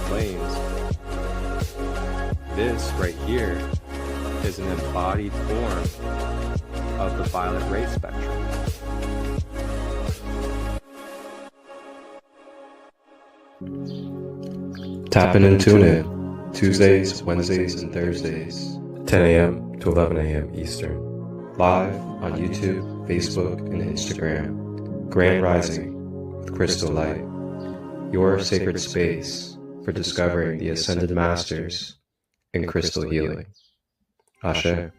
flames. This right here is an embodied form of the violet ray spectrum. Tap in and tune in Tuesdays, Wednesdays, and Thursdays, 10 a.m. to 11 a.m. Eastern. Live on YouTube, Facebook, and Instagram. Grand Rising with ChristoLight, your sacred space for discovering the Ascended Masters in crystal healing. Ashe.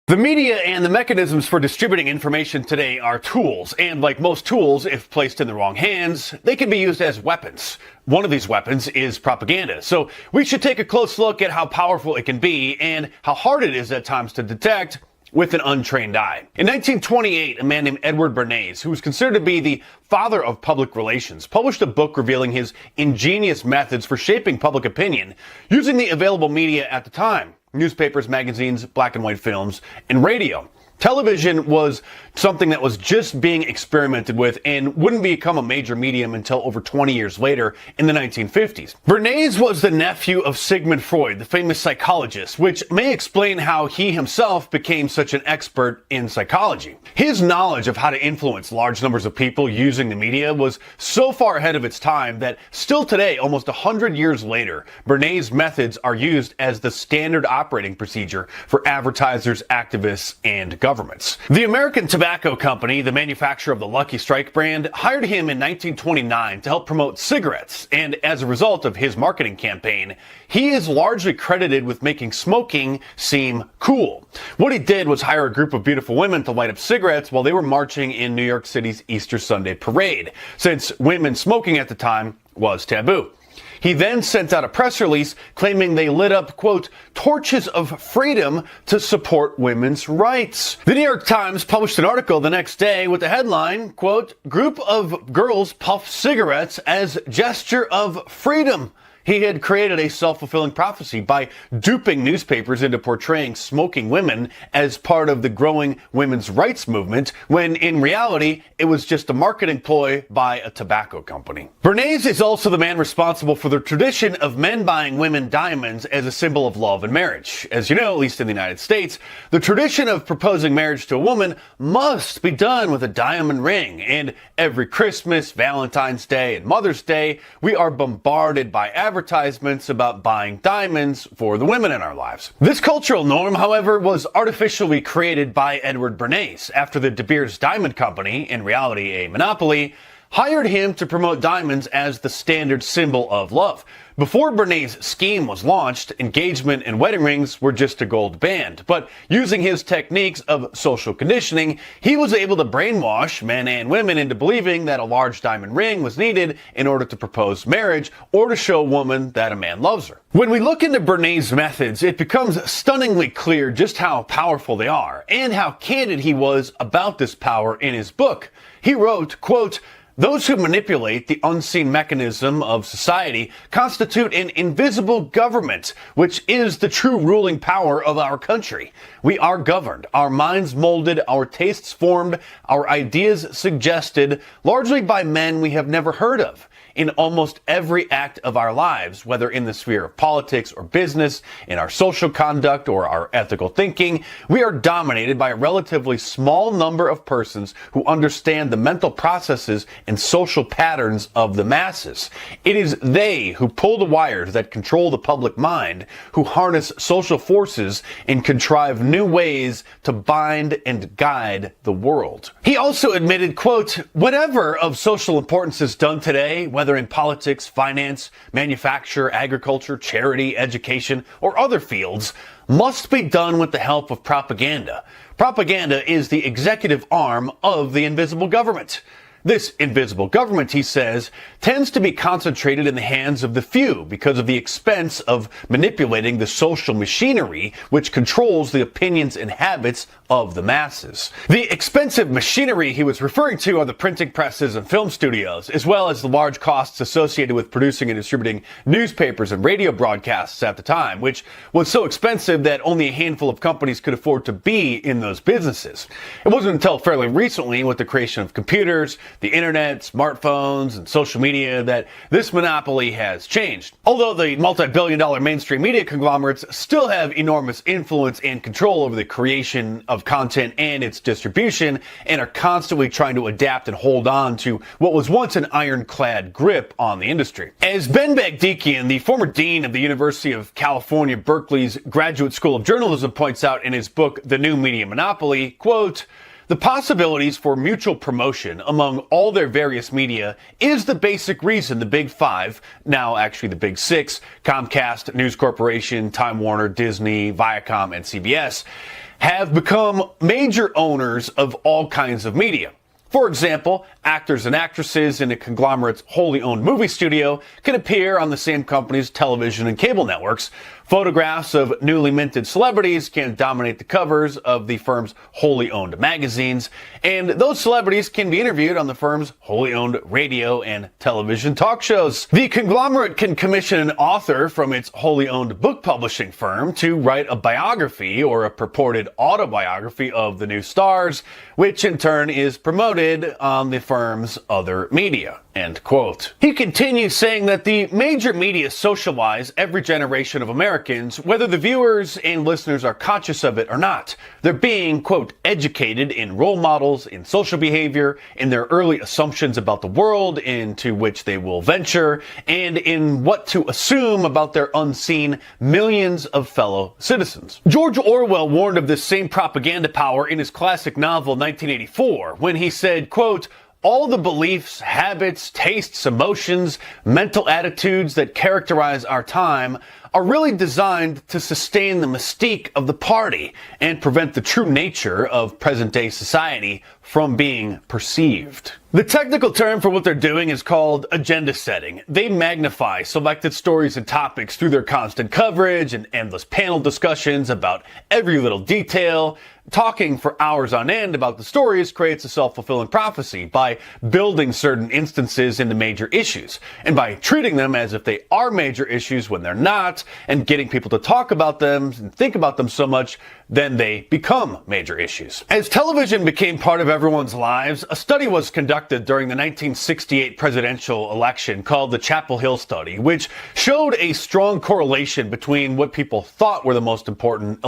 The media and the mechanisms for distributing information today are tools, and like most tools, if placed in the wrong hands, they can be used as weapons. One of these weapons is propaganda. So we should take a close look at how powerful it can be and how hard it is at times to detect with an untrained eye. In 1928, a man named Edward Bernays, who was considered to be the father of public relations, published a book revealing his ingenious methods for shaping public opinion using the available media at the time: newspapers, magazines, black and white films, and radio. Television was something that was just being experimented with and wouldn't become a major medium until over 20 years later in the 1950s. Bernays was the nephew of Sigmund Freud, the famous psychologist, which may explain how he himself became such an expert in psychology. His knowledge of how to influence large numbers of people using the media was so far ahead of its time that still today, almost 100 years later, Bernays' methods are used as the standard operating procedure for advertisers, activists, and governments. The American Tobacco Company, the manufacturer of the Lucky Strike brand, hired him in 1929 to help promote cigarettes, and as a result of his marketing campaign, he is largely credited with making smoking seem cool. What he did was hire a group of beautiful women to light up cigarettes while they were marching in New York City's Easter Sunday parade, since women smoking at the time was taboo. He then sent out a press release claiming they lit up, quote, torches of freedom to support women's rights. The New York Times published an article the next day with the headline, quote, group of girls puff cigarettes as gesture of freedom. He had created a self-fulfilling prophecy by duping newspapers into portraying smoking women as part of the growing women's rights movement, when in reality, it was just a marketing ploy by a tobacco company. Bernays is also the man responsible for the tradition of men buying women diamonds as a symbol of love and marriage. As you know, at least in the United States, the tradition of proposing marriage to a woman must be done with a diamond ring, and every Christmas, Valentine's Day, and Mother's Day, we are bombarded by advertisements about buying diamonds for the women in our lives. This cultural norm, however, was artificially created by Edward Bernays after the De Beers Diamond Company, in reality a monopoly, hired him to promote diamonds as the standard symbol of love. Before Bernays' scheme was launched, engagement and wedding rings were just a gold band. But using his techniques of social conditioning, he was able to brainwash men and women into believing that a large diamond ring was needed in order to propose marriage or to show a woman that a man loves her. When we look into Bernays' methods, it becomes stunningly clear just how powerful they are and how candid he was about this power in his book. He wrote, quote, those who manipulate the unseen mechanism of society constitute an invisible government, which is the true ruling power of our country. We are governed, our minds molded, our tastes formed, our ideas suggested, largely by men we have never heard of. In almost every act of our lives, whether in the sphere of politics or business, in our social conduct or our ethical thinking, we are dominated by a relatively small number of persons who understand the mental processes and social patterns of the masses. It is they who pull the wires that control the public mind, who harness social forces and contrive new ways to bind and guide the world. He also admitted, quote, whatever of social importance is done today, whether in politics, finance, manufacture, agriculture, charity, education, or other fields, must be done with the help of propaganda. Propaganda is the executive arm of the invisible government. This invisible government, he says, tends to be concentrated in the hands of the few because of the expense of manipulating the social machinery which controls the opinions and habits of the masses. The expensive machinery he was referring to are the printing presses and film studios, as well as the large costs associated with producing and distributing newspapers and radio broadcasts at the time, which was so expensive that only a handful of companies could afford to be in those businesses. It wasn't until fairly recently, with the creation of computers, the internet, smartphones, and social media, that this monopoly has changed. Although the multi-billion-dollar mainstream media conglomerates still have enormous influence and control over the creation of content and its distribution, and are constantly trying to adapt and hold on to what was once an ironclad grip on the industry. As Ben Bagdikian, the former dean of the University of California, Berkeley's Graduate School of Journalism, points out in his book, The New Media Monopoly, quote, "The possibilities for mutual promotion among all their various media is the basic reason the Big Five, now actually the Big Six, Comcast, News Corporation, Time Warner, Disney, Viacom, and CBS, have become major owners of all kinds of media. For example, actors and actresses in a conglomerate's wholly owned movie studio can appear on the same company's television and cable networks. Photographs of newly minted celebrities can dominate the covers of the firm's wholly owned magazines, and those celebrities can be interviewed on the firm's wholly owned radio and television talk shows. The conglomerate can commission an author from its wholly owned book publishing firm to write a biography or a purported autobiography of the new stars, which in turn is promoted on the firm's other media." End quote. He continues saying that the major media socialize every generation of Americans, whether the viewers and listeners are conscious of it or not. They're being, quote, educated in role models, in social behavior, in their early assumptions about the world into which they will venture, and in what to assume about their unseen millions of fellow citizens. George Orwell warned of this same propaganda power in his classic novel 1984, when he said, quote, "All the beliefs, habits, tastes, emotions, mental attitudes that characterize our time are really designed to sustain the mystique of the party and prevent the true nature of present-day society from being perceived." The technical term for what they're doing is called agenda setting. They magnify selected stories and topics through their constant coverage and endless panel discussions about every little detail. Talking for hours on end about the stories creates a self-fulfilling prophecy by building certain instances into major issues, and by treating them as if they are major issues when they're not, and getting people to talk about them and think about them so much, then they become major issues. As television became part of everyone's lives, a study was conducted during the 1968 presidential election called the Chapel Hill Study, which showed a strong correlation between what people thought were the most important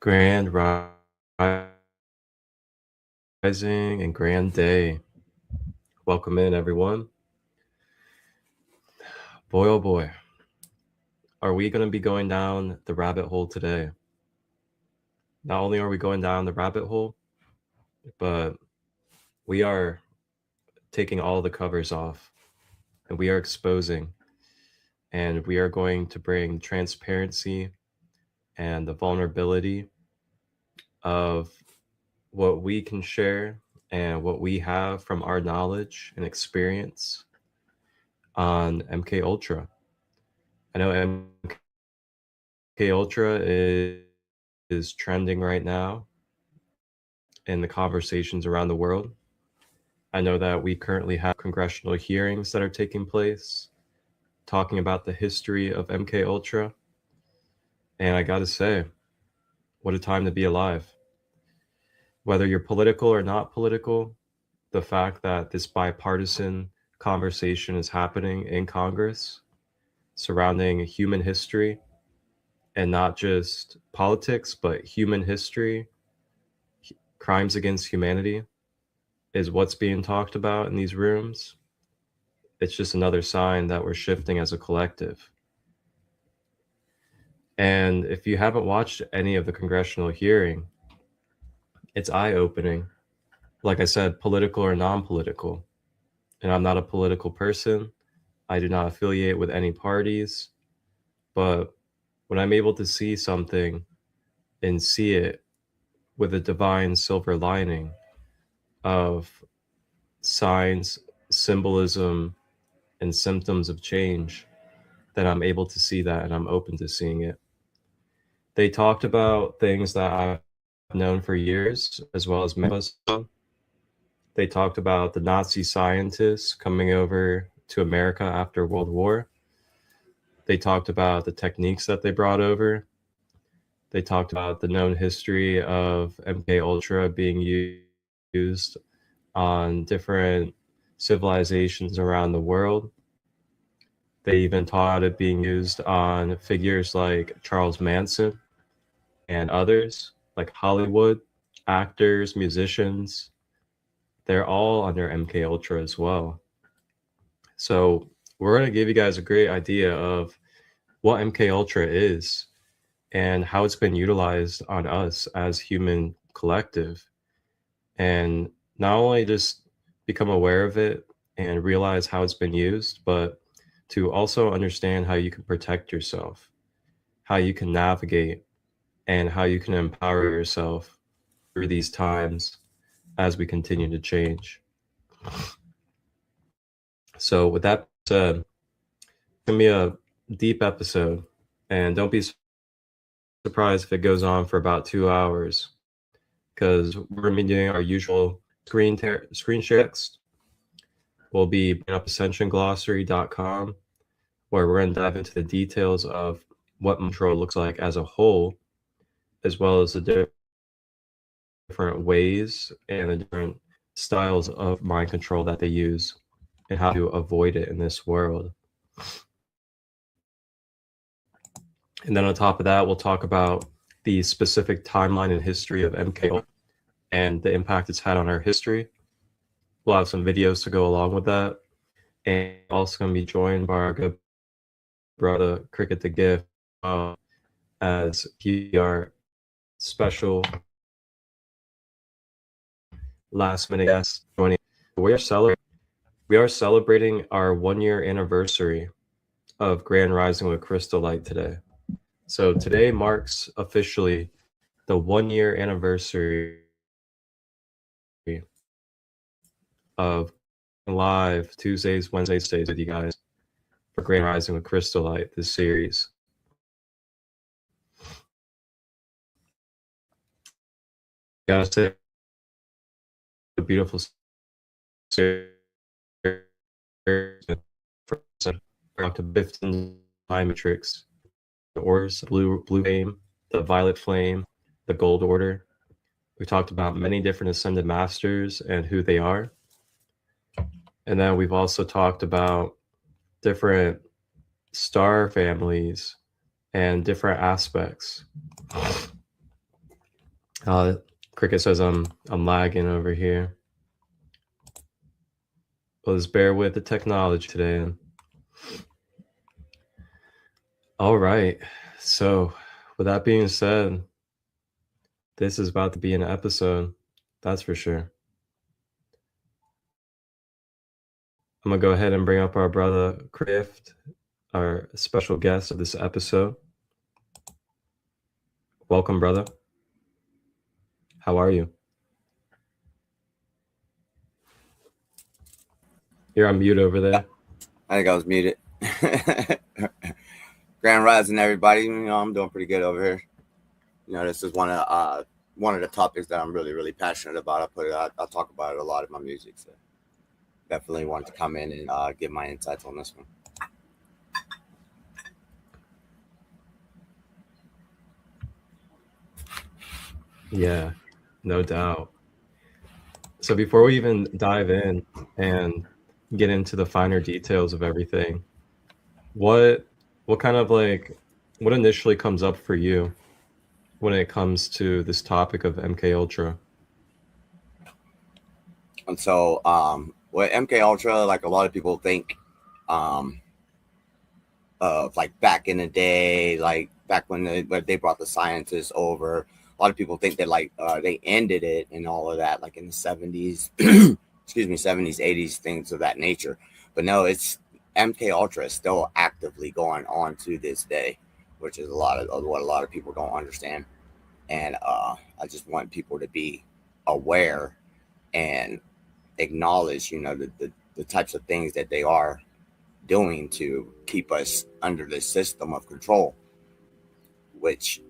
Grand rising and grand day. Welcome in, everyone. Boy, oh boy, are we going to be going down the rabbit hole today? Not only are we going down the rabbit hole, but we are taking all the covers off, and we are exposing, and we are going to bring transparency and the vulnerability of what we can share and what we have from our knowledge and experience on MkUltra. I know MkUltra is trending right now in the conversations around the world. I know that we currently have congressional hearings that are taking place talking about the history of MkUltra. And I gotta say, what a time to be alive. Whether you're political or not political, the fact that this bipartisan conversation is happening in Congress surrounding human history, and not just politics, but human history, crimes against humanity, is what's being talked about in these rooms. It's just another sign that we're shifting as a collective. And if you haven't watched any of the congressional hearing, it's eye-opening. Like I said, political or non-political. And I'm not a political person. I do not affiliate with any parties. But when I'm able to see something and see it with a divine silver lining of signs, symbolism, and symptoms of change, then I'm able to see that and I'm open to seeing it. They talked about things that I've known for years, as well as many of us. They talked about the Nazi scientists coming over to America after World War. They talked about the techniques that they brought over. They talked about the known history of MkUltra being used on different civilizations around the world. They even taught it being used on figures like Charles Manson and others, like Hollywood, actors, musicians. They're all under MkUltra as well. So we're going to give you guys a great idea of what MkUltra is and how it's been utilized on us as human collective. And not only just become aware of it and realize how it's been used, but to also understand how you can protect yourself, how you can navigate, and how you can empower yourself through these times as we continue to change. So with that said, it's going to be a deep episode, and don't be surprised if it goes on for about 2 hours, because we're going to be doing our usual screen share text. We'll be bringing up ascensionglossary.com, where we're going to dive into the details of what control looks like as a whole, as well as the different ways and the different styles of mind control that they use and how to avoid it in this world. And then on top of that, we'll talk about the specific timeline and history of MkUltra and the impact it's had on our history. We'll have some videos to go along with that. And also going to be joined by our good brother, Cricket the Gift, as our special last minute guest joining. We are celebrating our 1-year anniversary of Grand Rising with ChristoLight today. So today marks officially the 1-year anniversary of live Tuesdays, Wednesdays, days with you guys for Grand Rising with ChristoLight, this series. Gotta say, a beautiful series to Bifton's Time Matrix, the Ors, blue flame, the violet flame, the gold order. We talked about many different ascended masters and who they are. And then we've also talked about different star families and different aspects. Cricket says I'm lagging over here. Well, just bear with the technology today. All right. So with that being said, this is about to be an episode, that's for sure. I'm going to go ahead and bring up our brother Crift, our special guest of this episode. Welcome, brother. How are you? You're on mute over there. I think I was muted. Grand Rising, everybody. I'm doing pretty good over here. This is one of the topics that I'm really, really passionate about. I talk about it a lot in my music. So definitely want to come in and give my insights on this one. Yeah, no doubt. So before we even dive in and get into the finer details of everything, what what kind of like what initially comes up for you when it comes to this topic of MK Ultra? And so, with MK Ultra, like a lot of people think, um, of like back in the day, like back when they brought the scientists over. A lot of people think that like they ended it and all of that, like in the 70s, excuse me, 70s, 80s, things of that nature. But no, it's MK Ultra is still actively going on to this day, which is a lot of what a lot of people don't understand. And I just want people to be aware and acknowledge, the types of things that they are doing to keep us under this system of control, which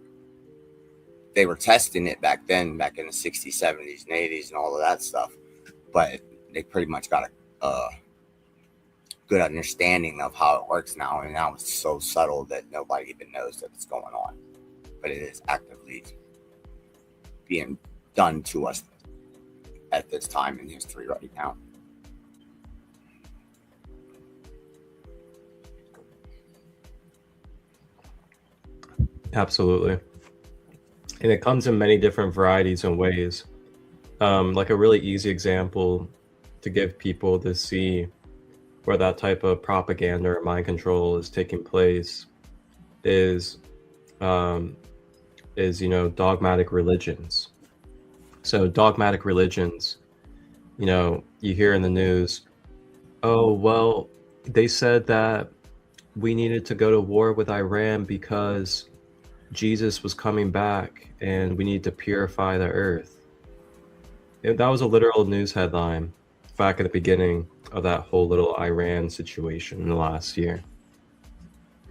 they were testing it back then, back in the 60s, 70s, and 80s, and all of that stuff. But they pretty much got a good understanding of how it works now. And now it's so subtle that nobody even knows that it's going on. But it is actively being done to us at this time in history right now. Absolutely. And it comes in many different varieties and ways. Like a really easy example to give people to see where that type of propaganda or mind control is taking place is um, dogmatic religions. So dogmatic religions, you hear in the news, oh well, they said that we needed to go to war with Iran because Jesus was coming back and we need to purify the earth. That was a literal news headline back at the beginning of that whole little Iran situation in the last year.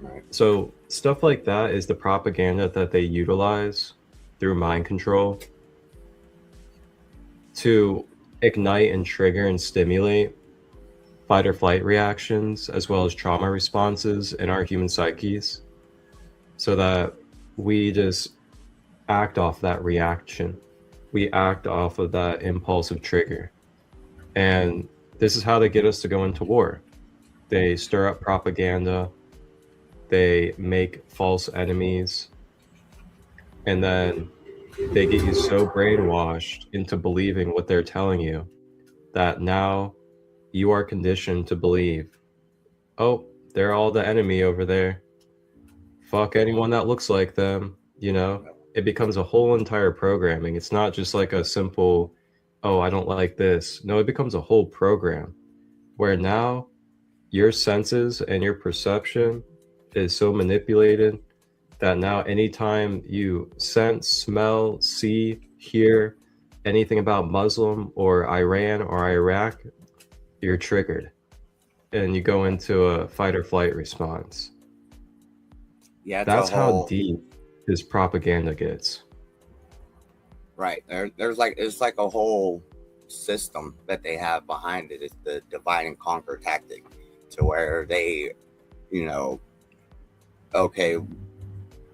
Right. So stuff like that is the propaganda that they utilize through mind control to ignite and trigger and stimulate fight or flight reactions as well as trauma responses in our human psyches so that we just act off that reaction. We act off of that impulsive trigger. And this is how they get us to go into war. They stir up propaganda, they make false enemies, and then they get you so brainwashed into believing what they're telling you that now you are conditioned to believe, oh, they're all the enemy over there. Fuck anyone that looks like them, It becomes a whole entire programming. It's not just like a simple, oh, I don't like this. No, it becomes a whole program where now your senses and your perception is so manipulated that now anytime you sense, smell, see, hear anything about Muslim or Iran or Iraq, you're triggered and you go into a fight or flight response. Yeah, That's how deep this propaganda gets. right. It's like a whole system that they have behind it. It's the divide and conquer tactic, to where they, okay,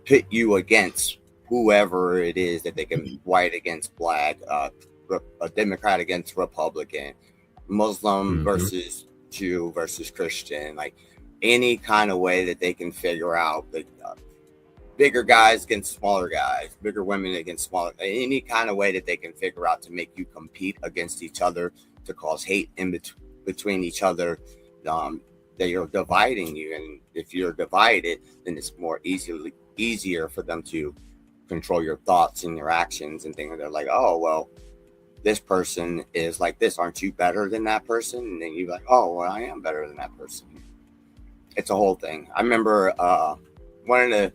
pit you against whoever it is that they can, white against black, a Democrat against Republican, Muslim versus Jew versus Christian, like any kind of way that they can figure out that bigger guys against smaller guys, bigger women against smaller, any kind of way that they can figure out to make you compete against each other, to cause hate in between each other. They are dividing you, and if you're divided, then it's more easier for them to control your thoughts and your actions and things. They're like, oh well, this person is like this, aren't you better than that person? And then you're like, oh well, I am better than that person. It's a whole thing. I remember one of the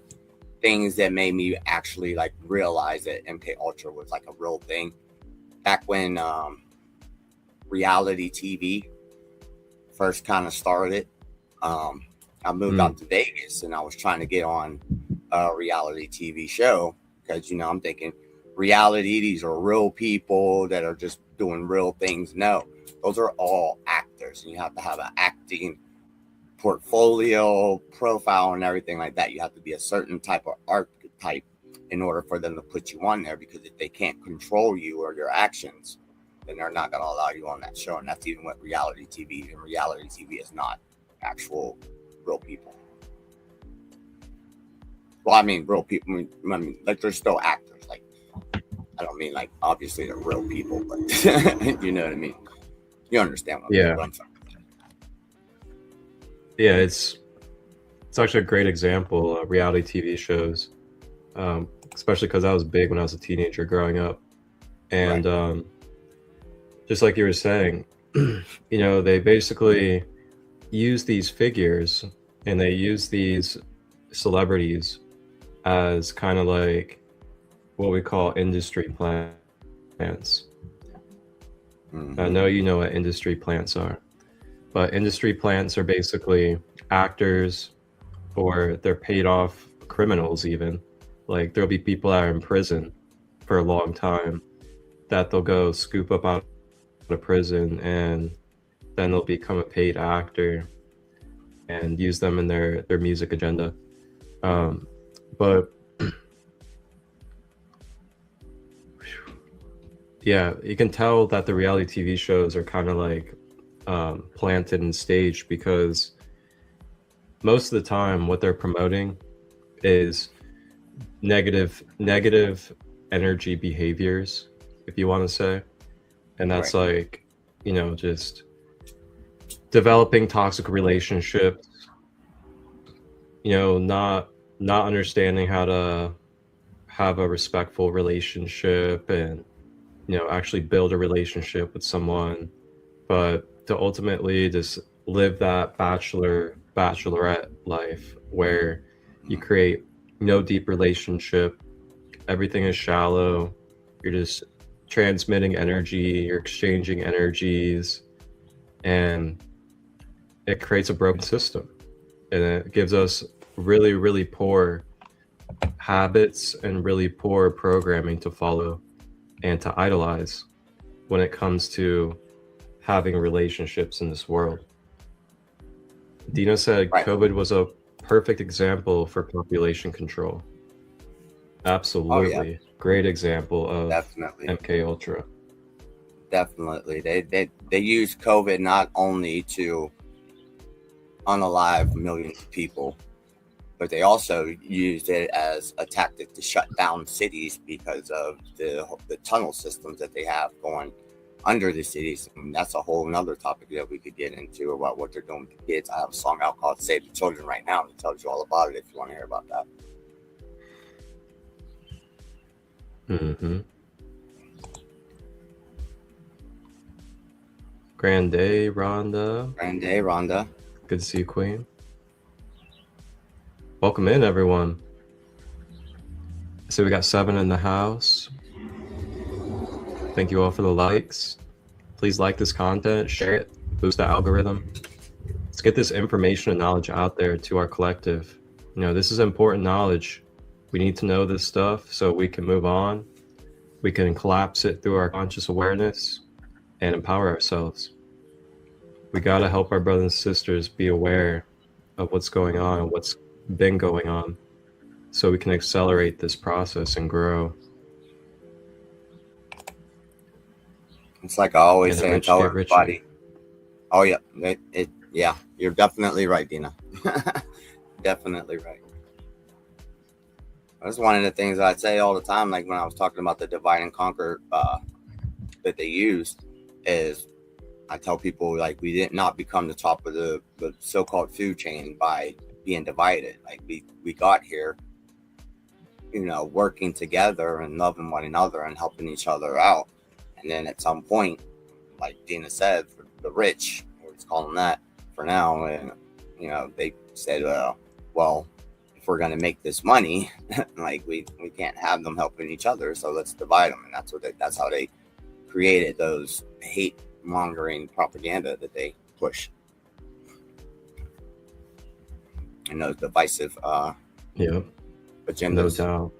things that made me actually like realize that MkUltra was like a real thing back when reality TV first kind of started. I moved out to Vegas and I was trying to get on a reality TV show because, I'm thinking reality, these are real people that are just doing real things. No, those are all actors, and you have to have an acting portfolio, profile, and everything like that. You have to be a certain type of archetype in order for them to put you on there, because if they can't control you or your actions, then they're not going to allow you on that show. And that's even what reality TV, and reality TV is not actual real people. Well, I mean, real people, I mean, like, they're still actors. Like, I don't mean, like, obviously they're real people, but you know what I mean? You understand what I'm saying. Yeah, it's actually a great example of reality TV shows, especially because I was big when I was a teenager growing up. And just like you were saying, you know, they basically use these figures and they use these celebrities as kind of like what we call industry plants. I know you know what industry plants are, but industry plants are basically actors, or they're paid off criminals even. Like, there'll be people that are in prison for a long time that they'll go scoop up out of prison, and then they'll become a paid actor and use them in their music agenda. But yeah, you can tell that the reality TV shows are kind of like planted and staged, because most of the time what they're promoting is negative energy behaviors, if you want to say. And that's like, you know, just developing toxic relationships, you know, not understanding how to have a respectful relationship and, you know, actually build a relationship with someone, but to ultimately just live that bachelorette life where you create no deep relationship, everything is shallow, you're just transmitting energy, you're exchanging energies, and it creates a broken system, and it gives us really, really poor habits and really poor programming to follow and to idolize when it comes to having relationships in this world. Dina said COVID was a perfect example for population control. Absolutely. Great example of MkUltra. Definitely. They use COVID not only to unalive millions of people, but they also used it as a tactic to shut down cities because of the tunnel systems that they have going under the cities. And that's a whole nother topic that we could get into about what they're doing with the kids. I have a song out called Save the Children right now, and it tells you all about it if you want to hear about that. Grand day, Rhonda. Grand day, Rhonda. Good to see you, Queen. Welcome in, everyone. So we got 7 in the house. Thank you all for the likes. Please like this content, share it, boost the algorithm. Let's get this information and knowledge out there to our collective. You know, this is important knowledge. We need to know this stuff so we can move on. We can collapse it through our conscious awareness and empower ourselves. We got to help our brothers and sisters be aware of what's going on and what's been going on, so we can accelerate this process and grow. It's like I always say and tell everybody. Oh yeah, yeah, you're definitely right, Dina. Definitely right. That's one of the things I say all the time, like when I was talking about the divide and conquer that they use, is I tell people, like, we did not become the top of the so-called food chain by being divided. Like, we got here, you know, working together and loving one another and helping each other out. And then at some point, like Dina said, for the rich, let's call them that for now, and, you know, they said, well, if we're going to make this money, like we can't have them helping each other, so let's divide them. And that's how they created those hate mongering propaganda that they push, and those divisive agendas. No doubt.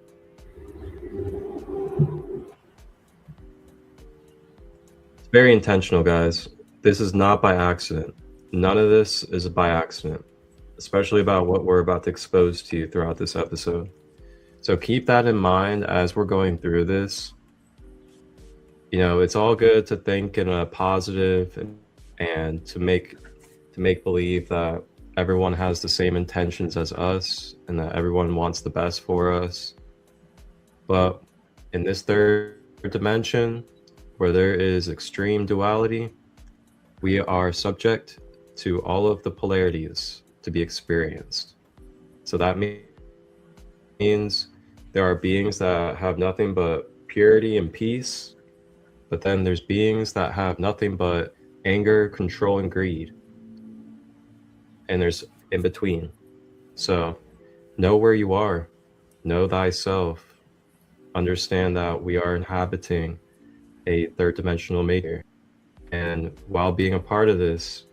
It's very intentional, guys. This is not by accident. None of this is by accident, especially about what we're about to expose to you throughout this episode. So keep that in mind as we're going through this. You know, it's all good to think in a positive and to make believe that everyone has the same intentions as us and that everyone wants the best for us. But in this third dimension, where there is extreme duality, we are subject to all of the polarities to be experienced. So that means there are beings that have nothing but purity and peace, but then there's beings that have nothing but anger, control, and greed. And there's in between. So know where you are, know thyself, understand that we are inhabiting a third dimensional maker. And while being a part of this,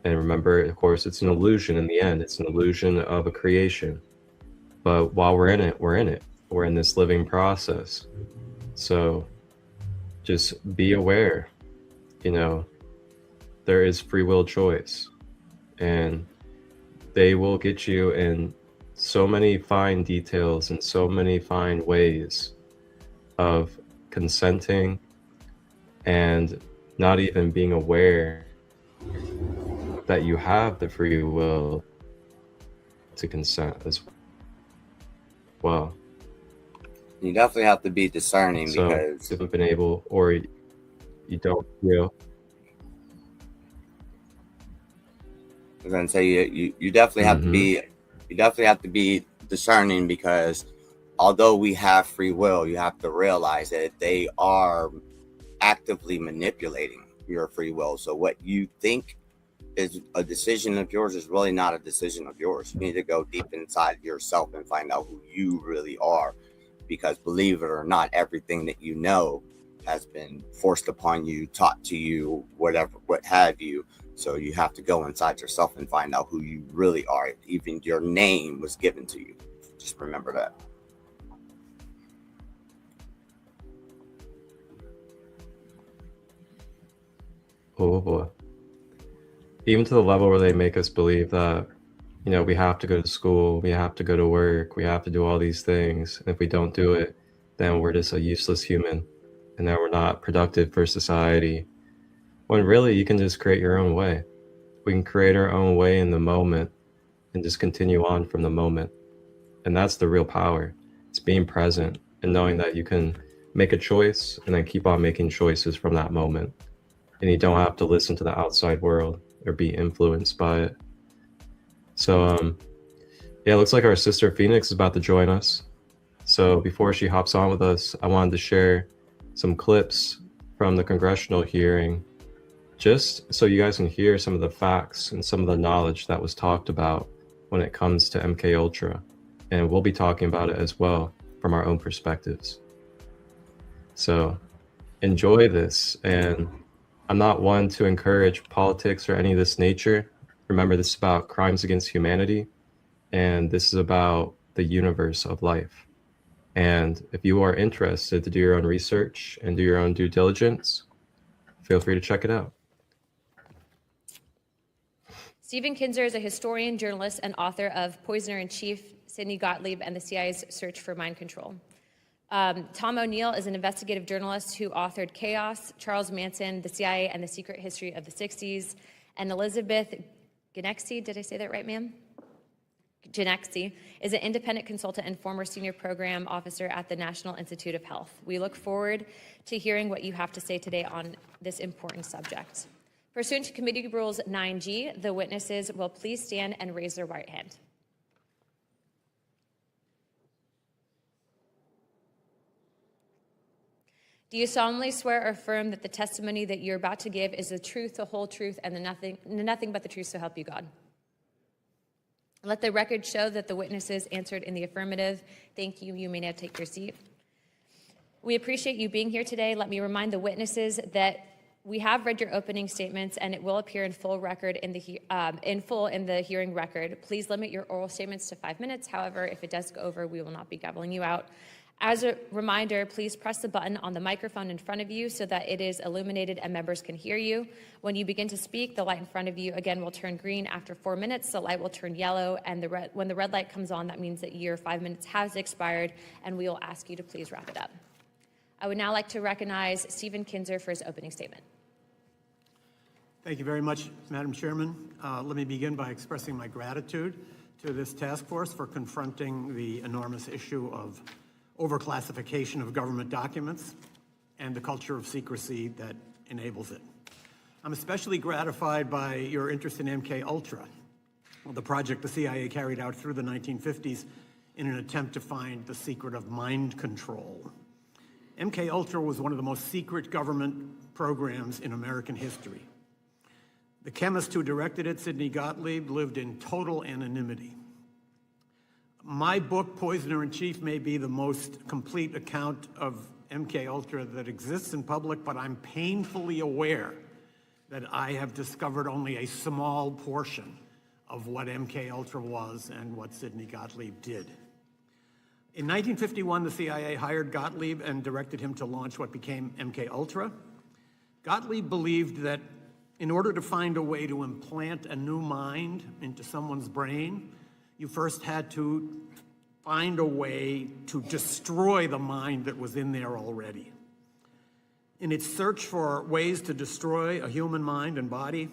and remember, of course, it's an illusion in the end, it's an illusion of a creation. But while we're in it, we're in it. We're in this living process. So just be aware, you know, there is free will choice. And they will get you in so many fine details and so many fine ways of consenting and not even being aware that you have the free will to consent as well. You definitely have to be discerning So because if you've been able, or you don't feel. I was gonna say you definitely have to be discerning because although we have free will, you have to realize that they are actively manipulating your free will. So what you think is a decision of yours is really not a decision of yours. You need to go deep inside yourself and find out who you really are. Because believe it or not, everything that you know has been forced upon you, taught to you, whatever, what have you. So you have to go inside yourself and find out who you really are. Even your name was given to you. Just remember that. Oh boy. Even to the level where they make us believe that, you know, we have to go to school, we have to go to work, we have to do all these things. And if we don't do it, then we're just a useless human and that we're not productive for society. When really you can just create your own way. We can create our own way in the moment and just continue on from the moment. And that's the real power. It's being present and knowing that you can make a choice and then keep on making choices from that moment. And you don't have to listen to the outside world or be influenced by it. So, yeah, it looks like our sister Phoenix is about to join us. So before she hops on with us, I wanted to share some clips from the congressional hearing, just so you guys can hear some of the facts and some of the knowledge that was talked about when it comes to MkUltra. And we'll be talking about it as well from our own perspectives. So enjoy this. And I'm not one to encourage politics or any of this nature. Remember, this is about crimes against humanity, and this is about the universe of life. And if you are interested to do your own research and do your own due diligence, feel free to check it out. Stephen Kinzer is a historian, journalist, and author of Poisoner-in-Chief, Sidney Gottlieb, and the CIA's Search for Mind Control. Tom O'Neill is an investigative journalist who authored Chaos, Charles Manson, the CIA, and the Secret History of the 60s. And Elizabeth Genexi, did I say that right, ma'am? Genexi is an independent consultant and former senior program officer at the National Institute of Health. We look forward to hearing what you have to say today on this important subject. Pursuant to Committee Rules 9G, the witnesses will please stand and raise their right hand. Do you solemnly swear or affirm that the testimony that you're about to give is the truth, the whole truth, and nothing but the truth, so help you God? Let the record show that the witnesses answered in the affirmative. Thank you. You may now take your seat. We appreciate you being here today. Let me remind the witnesses that we have read your opening statements, and it will appear in full in the hearing record. Please limit your oral statements to 5 minutes. However, if it does go over, we will not be gaveling you out. As a reminder, please press the button on the microphone in front of you so that it is illuminated and members can hear you. When you begin to speak, the light in front of you again will turn green. After 4 minutes, the light will turn yellow, and when the red light comes on, that means that your 5 minutes has expired, and we will ask you to please wrap it up. I would now like to recognize Stephen Kinzer for his opening statement. Thank you very much, Madam Chairman. Let me begin by expressing my gratitude to this task force for confronting the enormous issue of overclassification of government documents and the culture of secrecy that enables it. I'm especially gratified by your interest in MkUltra, the project the CIA carried out through the 1950s in an attempt to find the secret of mind control. MkUltra was one of the most secret government programs in American history. The chemist who directed it, Sidney Gottlieb, lived in total anonymity. My book, Poisoner in Chief, may be the most complete account of MkUltra that exists in public, but I'm painfully aware that I have discovered only a small portion of what MkUltra was and what Sidney Gottlieb did. In 1951, the CIA hired Gottlieb and directed him to launch what became MkUltra. Gottlieb believed that in order to find a way to implant a new mind into someone's brain, you first had to find a way to destroy the mind that was in there already. In its search for ways to destroy a human mind and body,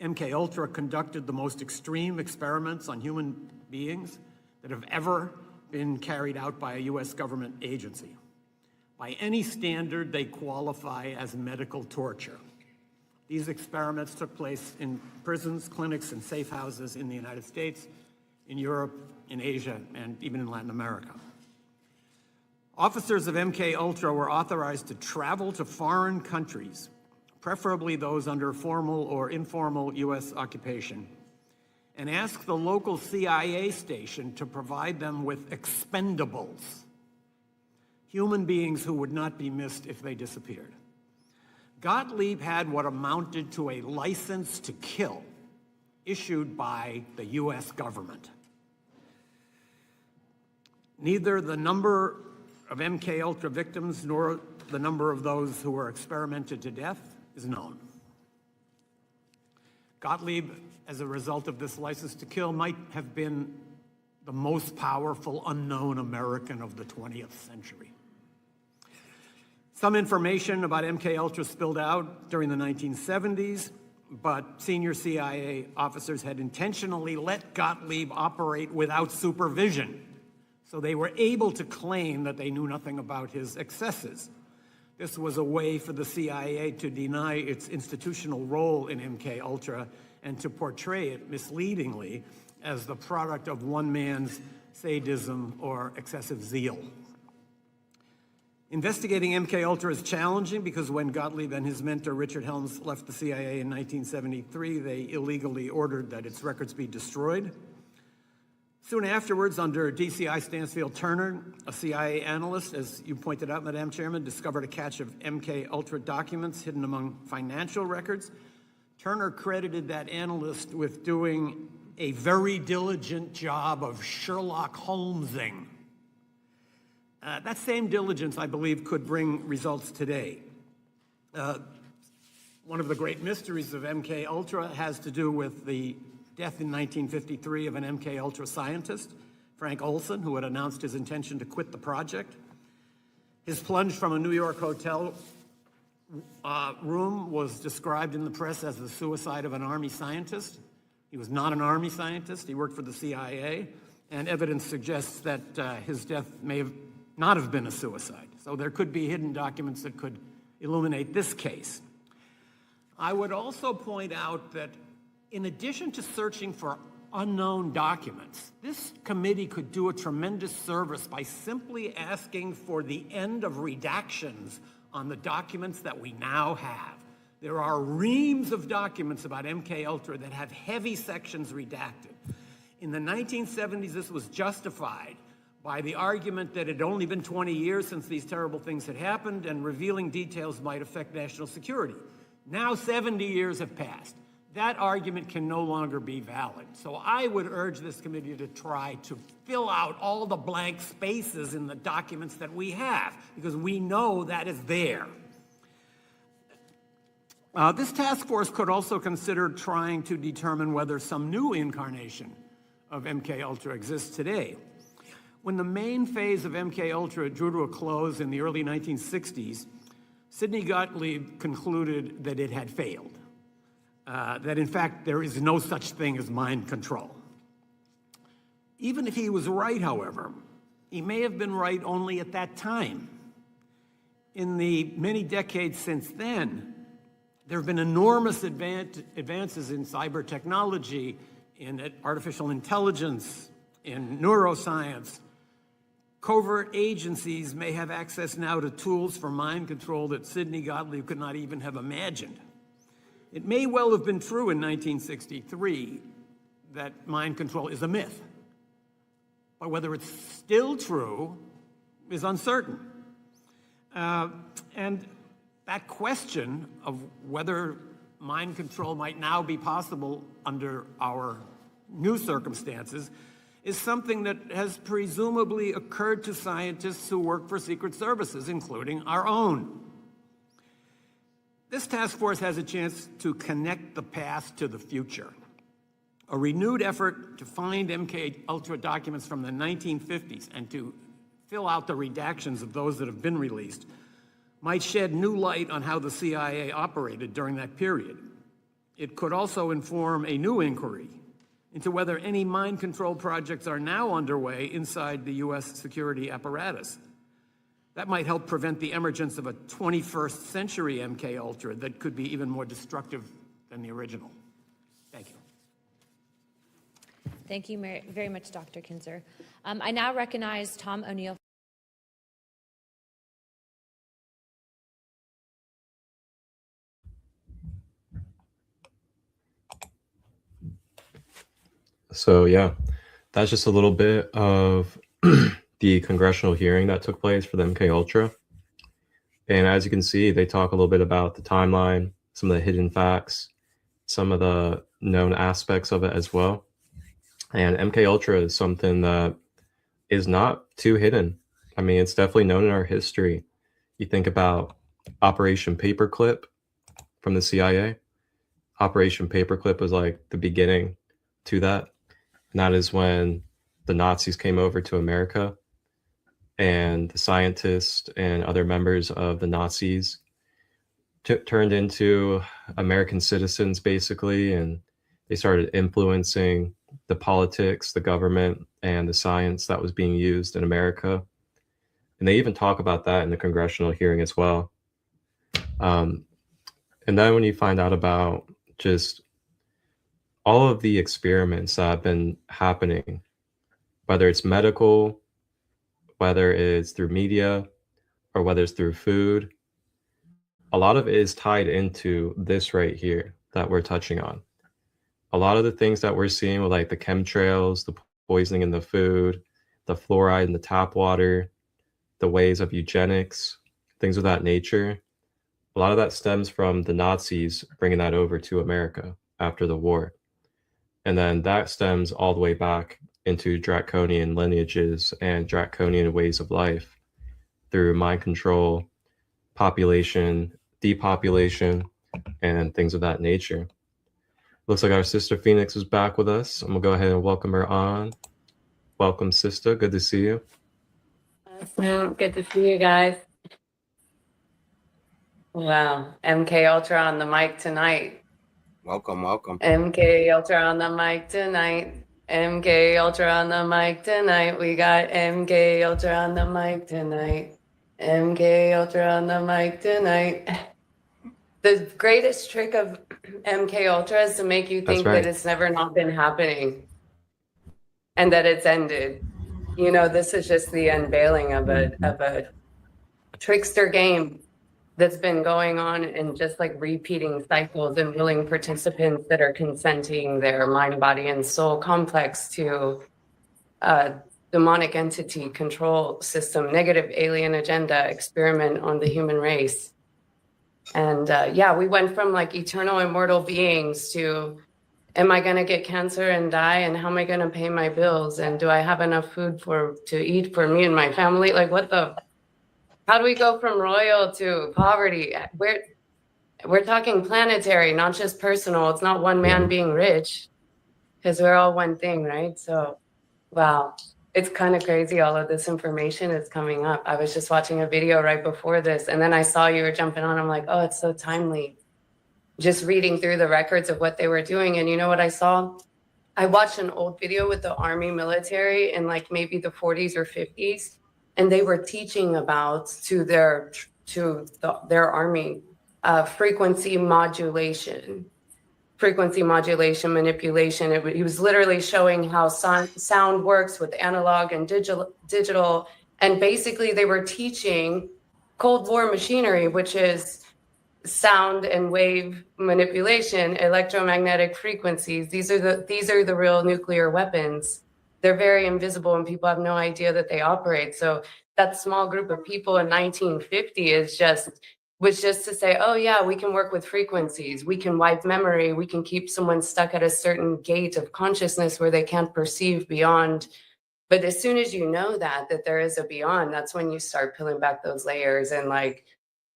MkUltra conducted the most extreme experiments on human beings that have ever been carried out by a U.S. government agency. By any standard, they qualify as medical torture. These experiments took place in prisons, clinics, and safe houses in the United States, in Europe, in Asia, and even in Latin America. Officers of MkUltra were authorized to travel to foreign countries, preferably those under formal or informal U.S. occupation, and ask the local CIA station to provide them with expendables, human beings who would not be missed if they disappeared. Gottlieb had what amounted to a license to kill issued by the U.S. government. Neither the number of MkUltra victims nor the number of those who were experimented to death is known. Gottlieb, as a result of this license to kill, might have been the most powerful unknown American of the 20th century. Some information about MkUltra spilled out during the 1970s, but senior CIA officers had intentionally let Gottlieb operate without supervision, so they were able to claim that they knew nothing about his excesses. This was a way for the CIA to deny its institutional role in MkUltra and to portray it misleadingly as the product of one man's sadism or excessive zeal. Investigating MkUltra is challenging because when Gottlieb and his mentor Richard Helms left the CIA in 1973, they illegally ordered that its records be destroyed. Soon afterwards, under DCI Stansfield Turner, a CIA analyst, as you pointed out, Madam Chairman, discovered a cache of MkUltra documents hidden among financial records. Turner credited that analyst with doing a very diligent job of Sherlock Holmesing. That same diligence, I believe, could bring results today. One of the great mysteries of MkUltra has to do with the death in 1953 of an MkUltra scientist, Frank Olson, who had announced his intention to quit the project. His plunge from a New York hotel room was described in the press as the suicide of an Army scientist. He was not an Army scientist. He worked for the CIA, and evidence suggests that his death may not have been a suicide. So there could be hidden documents that could illuminate this case. I would also point out that in addition to searching for unknown documents, this committee could do a tremendous service by simply asking for the end of redactions on the documents that we now have. There are reams of documents about MkUltra that have heavy sections redacted. In the 1970s, this was justified by the argument that it had only been 20 years since these terrible things had happened and revealing details might affect national security. Now 70 years have passed. that argument can no longer be valid. So I would urge this committee to try to fill out all the blank spaces in the documents that we have, because we know that is there. This task force could also consider trying to determine whether some new incarnation of MkUltra exists today. When the main phase of MkUltra drew to a close in the early 1960s, Sidney Gottlieb concluded that it had failed. That in fact, there is no such thing as mind control. Even if he was right, however, he may have been right only at that time. In the many decades since then, there have been enormous advances in cyber technology, in artificial intelligence, in neuroscience. Covert agencies may have access now to tools for mind control that Sidney Gottlieb could not even have imagined. It may well have been true in 1963 that mind control is a myth, but whether it's still true is uncertain. And that question of whether mind control might now be possible under our new circumstances is something that has presumably occurred to scientists who work for secret services, including our own. This task force has a chance to connect the past to the future. A renewed effort to find MkUltra documents from the 1950s and to fill out the redactions of those that have been released might shed new light on how the CIA operated during that period. It could also inform a new inquiry into whether any mind control projects are now underway inside the US security apparatus. That might help prevent the emergence of a 21st century MkUltra that could be even more destructive than the original. Thank you. Thank you very much, Dr. Kinzer. I now recognize Tom O'Neill. So yeah, that's just a little bit of the congressional hearing that took place for the MkUltra. And as you can see, they talk a little bit about the timeline, some of the hidden facts, some of the known aspects of it as well. And MkUltra is something that is not too hidden. I mean, it's definitely known in our history. You think about Operation Paperclip from the CIA. Operation Paperclip was like the beginning to that. And that is when the Nazis came over to America, and the scientists and other members of the Nazis turned into American citizens, basically, and they started influencing the politics, the government, and the science that was being used in America. And they even talk about that in the congressional hearing as well. And then when you find out about just all of the experiments that have been happening, whether it's medical, whether it's through media, or whether it's through food, a lot of it is tied into this right here that we're touching on. A lot of the things that we're seeing with like the chemtrails, the poisoning in the food, the fluoride in the tap water, the ways of eugenics, things of that nature, a lot of that stems from the Nazis bringing that over to America after the war. And then that stems all the way back into draconian lineages and draconian ways of life through mind control, population, depopulation, and things of that nature. Looks like our sister Phoenix is back with us. I'm gonna go ahead and welcome her on. Welcome, sister. Good to see you. Awesome. Good to see you guys. Wow. MkUltra on the mic tonight. Welcome, welcome. MkUltra on the mic tonight. MkUltra on the mic tonight. We got MkUltra on the mic tonight. MkUltra on the mic tonight. The greatest trick of MkUltra is to make you think that it's never not been happening and that it's ended. You know, this is just the unveiling of a trickster game that's been going on and just like repeating cycles and willing participants that are consenting their mind, body, and soul complex to a demonic entity control system, negative alien agenda experiment on the human race. And yeah, we went from like eternal immortal beings to, am I going to get cancer and die? And how am I going to pay my bills? And do I have enough food to eat for me and my family? Like how do we go from royal to poverty? We're talking planetary, not just personal. It's not one man being rich, because we're all one thing, right? So, wow, it's kind of crazy. All of this information is coming up. I was just watching a video right before this, and then I saw you were jumping on. I'm like, oh, it's so timely. Just reading through the records of what they were doing. And you know what I saw? I watched an old video with the Army military in like maybe the 40s or 50s, and they were teaching about to their Army frequency modulation manipulation. He was literally showing how sound works with analog and digital. And basically they were teaching Cold War machinery, which is sound and wave manipulation, electromagnetic frequencies. These are the real nuclear weapons. They're very invisible and people have no idea that they operate. So that small group of people in 1950 was just to say, oh yeah, we can work with frequencies, we can wipe memory, we can keep someone stuck at a certain gate of consciousness where they can't perceive beyond. But as soon as you know that there is a beyond, that's when you start peeling back those layers and like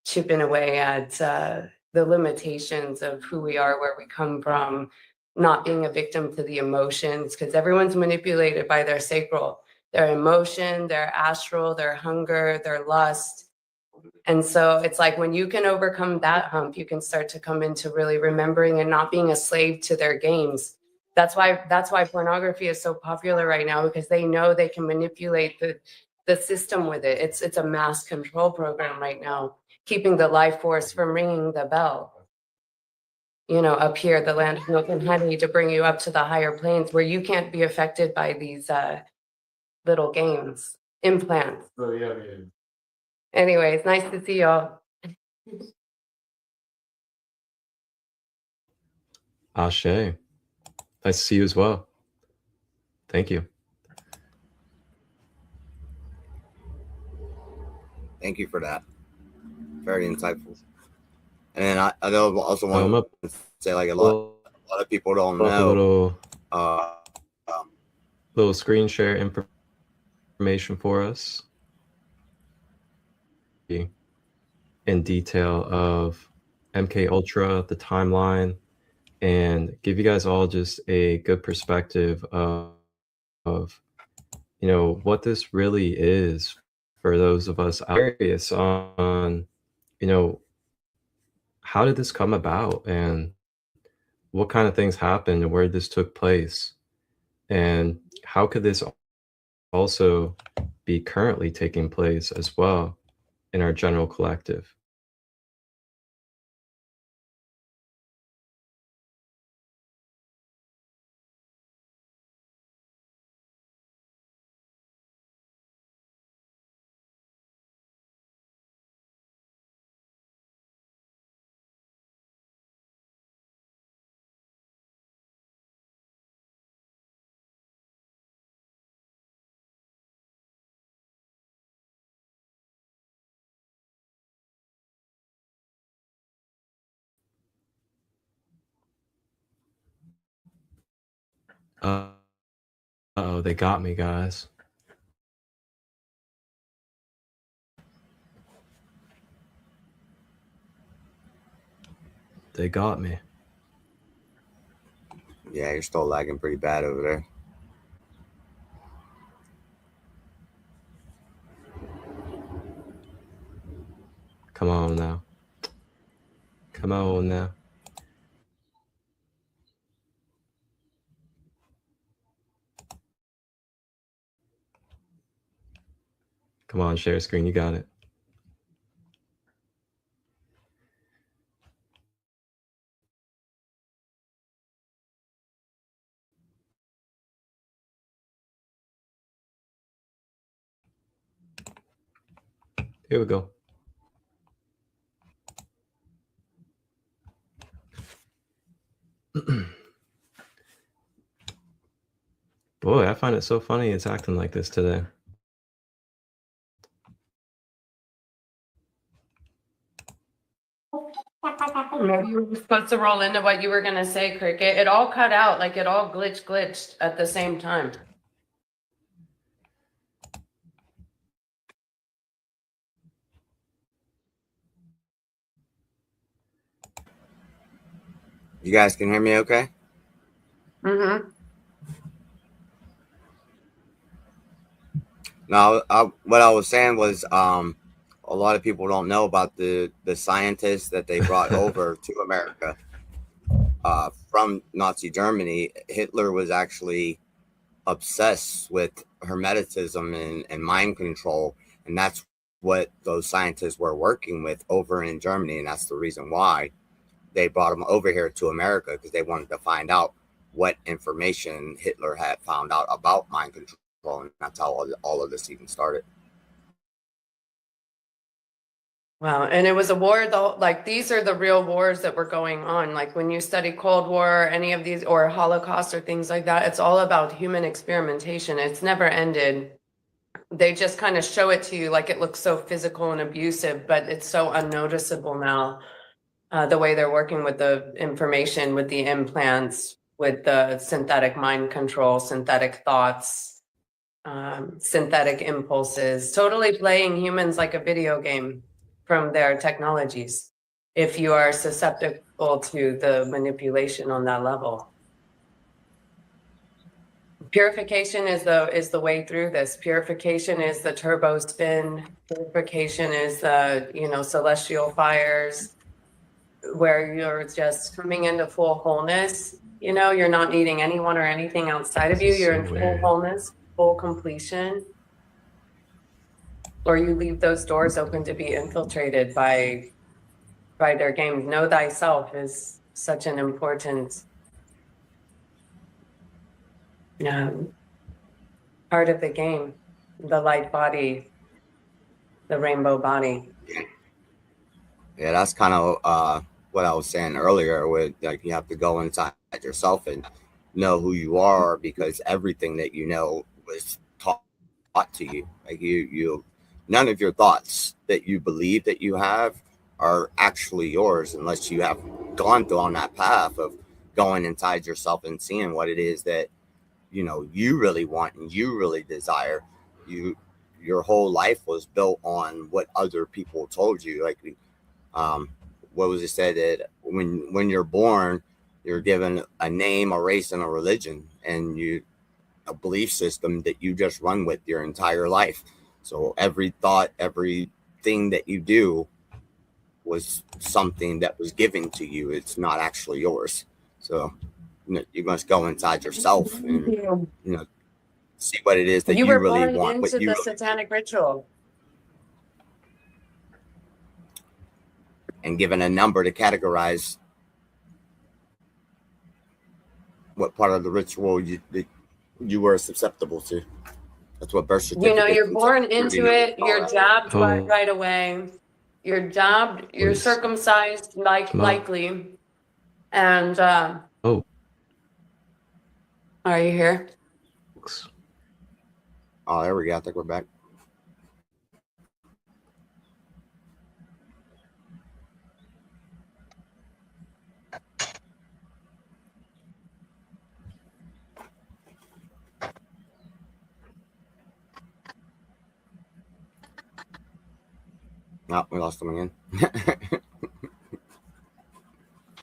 chipping away at the limitations of who we are, where we come from, not being a victim to the emotions, because everyone's manipulated by their sacral, their emotion, their astral, their hunger, their lust. And so it's like when you can overcome that hump, you can start to come into really remembering and not being a slave to their games. That's why pornography is so popular right now, because they know they can manipulate the system with it. It's a mass control program right now, keeping the life force from ringing the bell. Up here, the land of milk and honey, to bring you up to the higher planes where you can't be affected by these little games, implants. Oh, yeah. Anyways, nice to see y'all. Ashe. Nice to see you as well. Thank you. Thank you for that. Very insightful. And then I also want to say, like, a lot of people don't know. Little screen share information for us in detail of MkUltra, the timeline, and give you guys all just a good perspective of what this really is for those of us curious on how did this come about and what kind of things happened and where this took place, and how could this also be currently taking place as well in our general collective. Uh-oh, they got me, guys. They got me. Yeah, you're still lagging pretty bad over there. Come on now. Come on now. Come on, share screen. You got it. Here we go. Boy, I find it so funny it's acting like this today. Maybe you were supposed to roll into what you were going to say, Cricket. It all cut out, like it all glitched at the same time. You guys can hear me okay? Mm-hmm. No, what I was saying was a lot of people don't know about the scientists that they brought over to America from Nazi Germany. Hitler was actually obsessed with hermeticism and mind control, and that's what those scientists were working with over in Germany, and that's the reason why they brought them over here to America, because they wanted to find out what information Hitler had found out about mind control. And that's how all of this even started. Wow. And it was a war, though, like these are the real wars that were going on. Like when you study Cold War, any of these, or Holocaust or things like that, it's all about human experimentation. It's never ended. They just kind of show it to you like it looks so physical and abusive, but it's so unnoticeable now. The way they're working with the information, with the implants, with the synthetic mind control, synthetic thoughts, synthetic impulses, totally playing humans like a video game from their technologies, if you are susceptible to the manipulation on that level. Purification is the way through this. Purification is the turbo spin. Purification is the, celestial fires, where you're just coming into full wholeness. You're not needing anyone or anything outside of you. You're in full wholeness, full completion. Or you leave those doors open to be infiltrated by their game. Know thyself is such an important part of the game. The light body, the rainbow body. Yeah, that's kind of what I was saying earlier, with like you have to go inside yourself and know who you are, because everything that you know was taught to you. Like you none of your thoughts that you believe that you have are actually yours, unless you have gone through on that path of going inside yourself and seeing what it is that you really want and you really desire. Your whole life was built on what other people told you. Like what was it said, that when you're born, you're given a name, a race, and a religion, and a belief system that you just run with your entire life. So every thought, everything that you do was something that was given to you. It's not actually yours. So you must go inside yourself and see what it is that you really want. Into the satanic ritual. And given a number to categorize what part of the ritual you were susceptible to. That's what birth certificate. You're born into it. You're jabbed right away. You're jabbed. You're circumcised, likely. And are you here? Oh, there we go. I think we're back. Oh, we lost them again.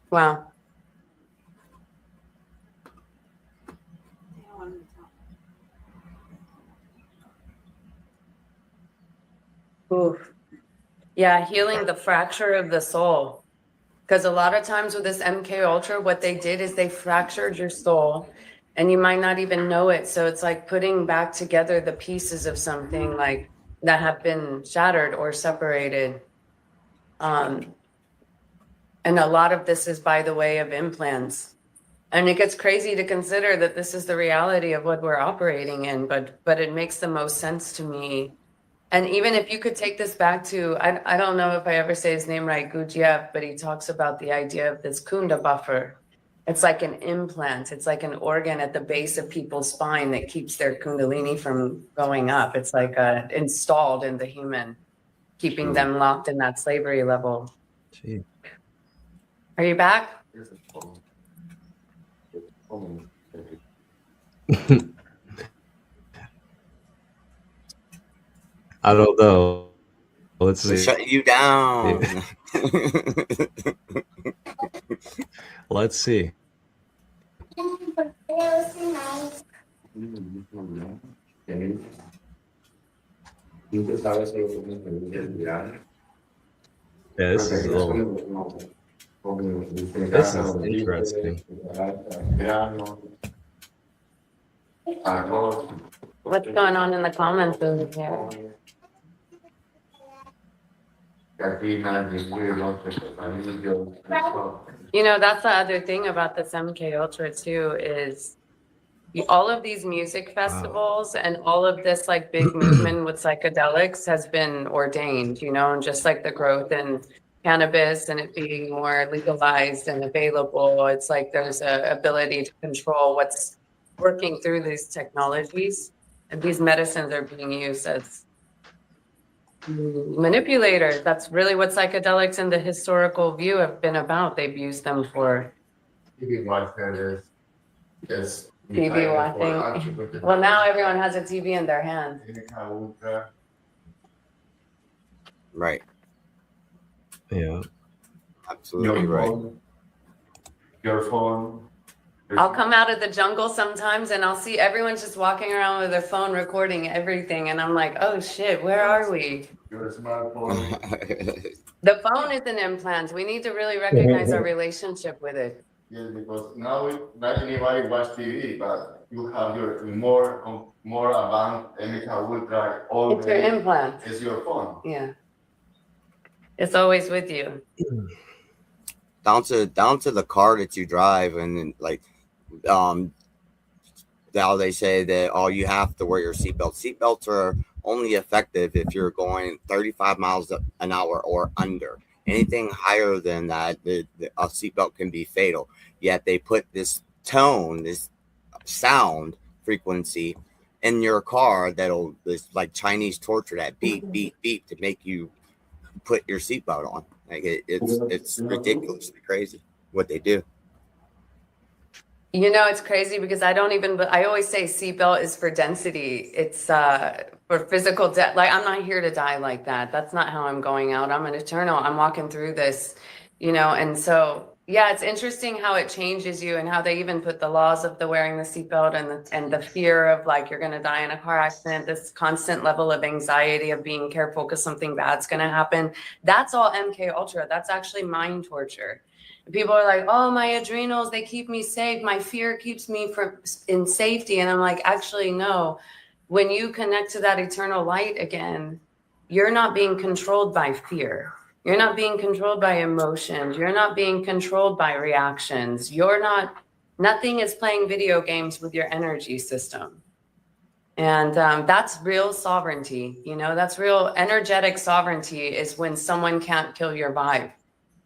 Wow. Oof. Yeah, healing the fracture of the soul. Because a lot of times with this MkUltra, what they did is they fractured your soul, and you might not even know it. So it's like putting back together the pieces of something like that have been shattered or separated. And a lot of this is by the way of implants. And it gets crazy to consider that this is the reality of what we're operating in, but it makes the most sense to me. And even if you could take this back to, I don't know if I ever say his name right, Gurdjieff, but he talks about the idea of this Kunda buffer. It's like an implant. It's like an organ at the base of people's spine that keeps their Kundalini from going up. It's like installed in the human, keeping them locked in that slavery level. Gee. Are you back? I don't know. Let's We're see. shutting you down. Let's see. Yeah, this is a little. This is interesting. What's going on in the comments over here? You know, that's the other thing about this MkUltra too, is all of these music festivals and all of this like big movement with psychedelics has been ordained, you know, and just like the growth in cannabis and it being more legalized and available, it's like there's a ability to control what's working through these technologies. And these medicines are being used as manipulators. That's really what psychedelics in the historical view have been about. They've used them for TV watching. Well, now everyone has a TV in their hand. Right. Yeah. Absolutely right. Your phone. I'll come out of the jungle sometimes and I'll see everyone just walking around with their phone recording everything. And I'm like, oh shit, where are we? Your smartphone. The phone is an implant. We need to really recognize our relationship with it. Yes, because now not anybody watch TV, but you have your more advanced MkUltra all It's your day. implant. It's your phone. Yeah. It's always with you. down to the car that you drive, and then, like, now they say that you have to wear your seatbelt. Seatbelts are only effective if you're going 35 miles an hour or under. Anything higher than that, a seatbelt can be fatal. Yet they put this tone, this sound frequency in your car that'll, this like Chinese torture, that beep, beep, beep, to make you put your seatbelt on. Like it's ridiculously crazy what they do. You know, it's crazy because I always say seatbelt is for density. It's for physical death. Like, I'm not here to die like that. That's not how I'm going out. I'm an eternal. I'm walking through this, you know, and so, yeah, it's interesting how it changes you and how they even put the laws of the wearing the seatbelt and the fear of like, you're going to die in a car accident, this constant level of anxiety of being careful because something bad's going to happen. That's all MkUltra. That's actually mind torture. People are like, oh, my adrenals, they keep me safe. My fear keeps me in safety. And I'm like, actually, no. When you connect to that eternal light again, you're not being controlled by fear. You're not being controlled by emotions. You're not being controlled by reactions. Nothing is playing video games with your energy system. And that's real sovereignty. You know, that's real energetic sovereignty, is when someone can't kill your vibe.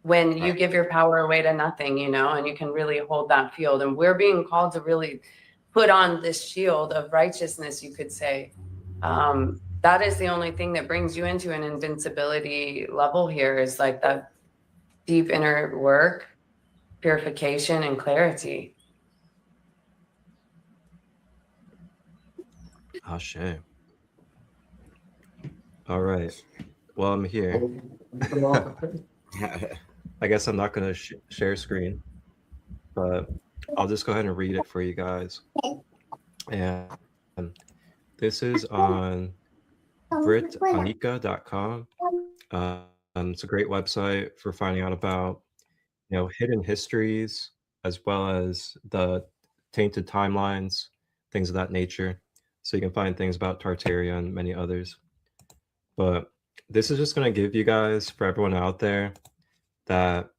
When you give your power away to nothing, you know, and you can really hold that field. And we're being called to really put on this shield of righteousness, you could say. That is the only thing that brings you into an invincibility level here, is like that deep inner work, purification, and clarity. Ashe. All right. Well, I'm here. I guess I'm not going to share screen, but I'll just go ahead and read it for you guys. And this is on britanica.com. It's a great website for finding out about, you know, hidden histories, as well as the tainted timelines, things of that nature. So you can find things about Tartaria and many others. But this is just going to give you guys, for everyone out there that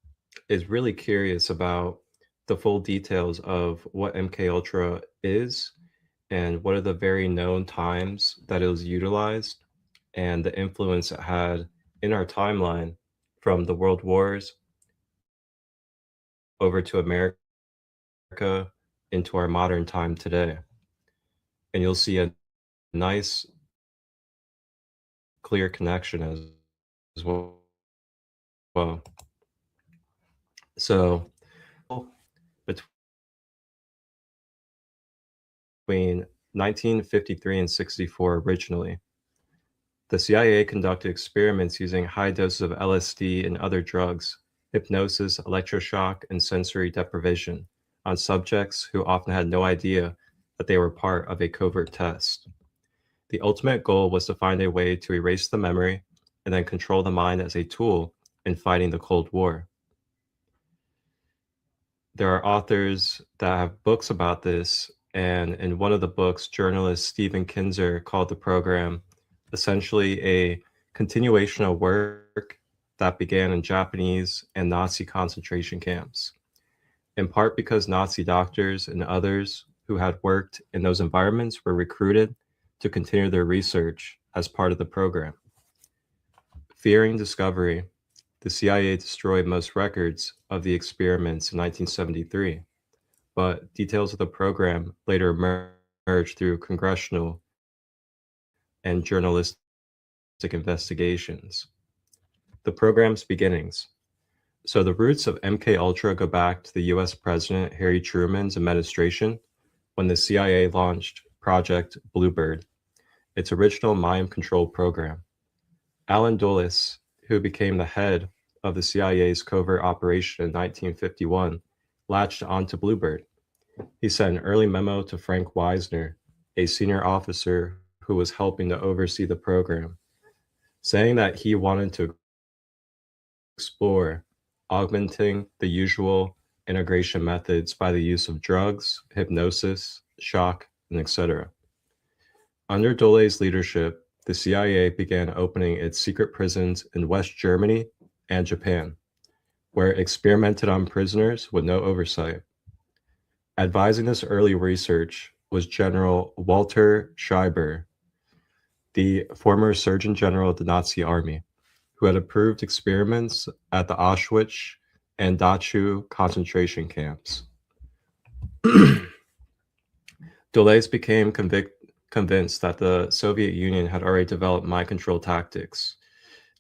is really curious about the full details of what MkUltra is and what are the very known times that it was utilized and the influence it had in our timeline, from the world wars over to America into our modern time today. And you'll see a nice, clear connection as well. So between 1953 and 64 originally, the CIA conducted experiments using high doses of LSD and other drugs, hypnosis, electroshock, and sensory deprivation on subjects who often had no idea that they were part of a covert test. The ultimate goal was to find a way to erase the memory and then control the mind as a tool in fighting the Cold War. There are authors that have books about this, and in one of the books, journalist Stephen Kinzer called the program essentially a continuation of work that began in Japanese and Nazi concentration camps, in part because Nazi doctors and others who had worked in those environments were recruited to continue their research as part of the program. Fearing discovery, the CIA destroyed most records of the experiments in 1973, but details of the program later emerged through congressional and journalistic investigations. The program's beginnings. So the roots of MkUltra go back to the US President Harry Truman's administration when the CIA launched Project Bluebird, its original mind control program. Allen Dulles, who became the head of the CIA's covert operation in 1951, latched onto Bluebird. He sent an early memo to Frank Wisner, a senior officer who was helping to oversee the program, saying that he wanted to explore augmenting the usual integration methods by the use of drugs, hypnosis, shock, and etc. Under Dulles' leadership, the CIA began opening its secret prisons in West Germany and Japan, where it experimented on prisoners with no oversight. Advising this early research was General Walter Schreiber, the former Surgeon General of the Nazi Army, who had approved experiments at the Auschwitz and Dachau concentration camps. Dulles became convinced that the Soviet Union had already developed mind control tactics.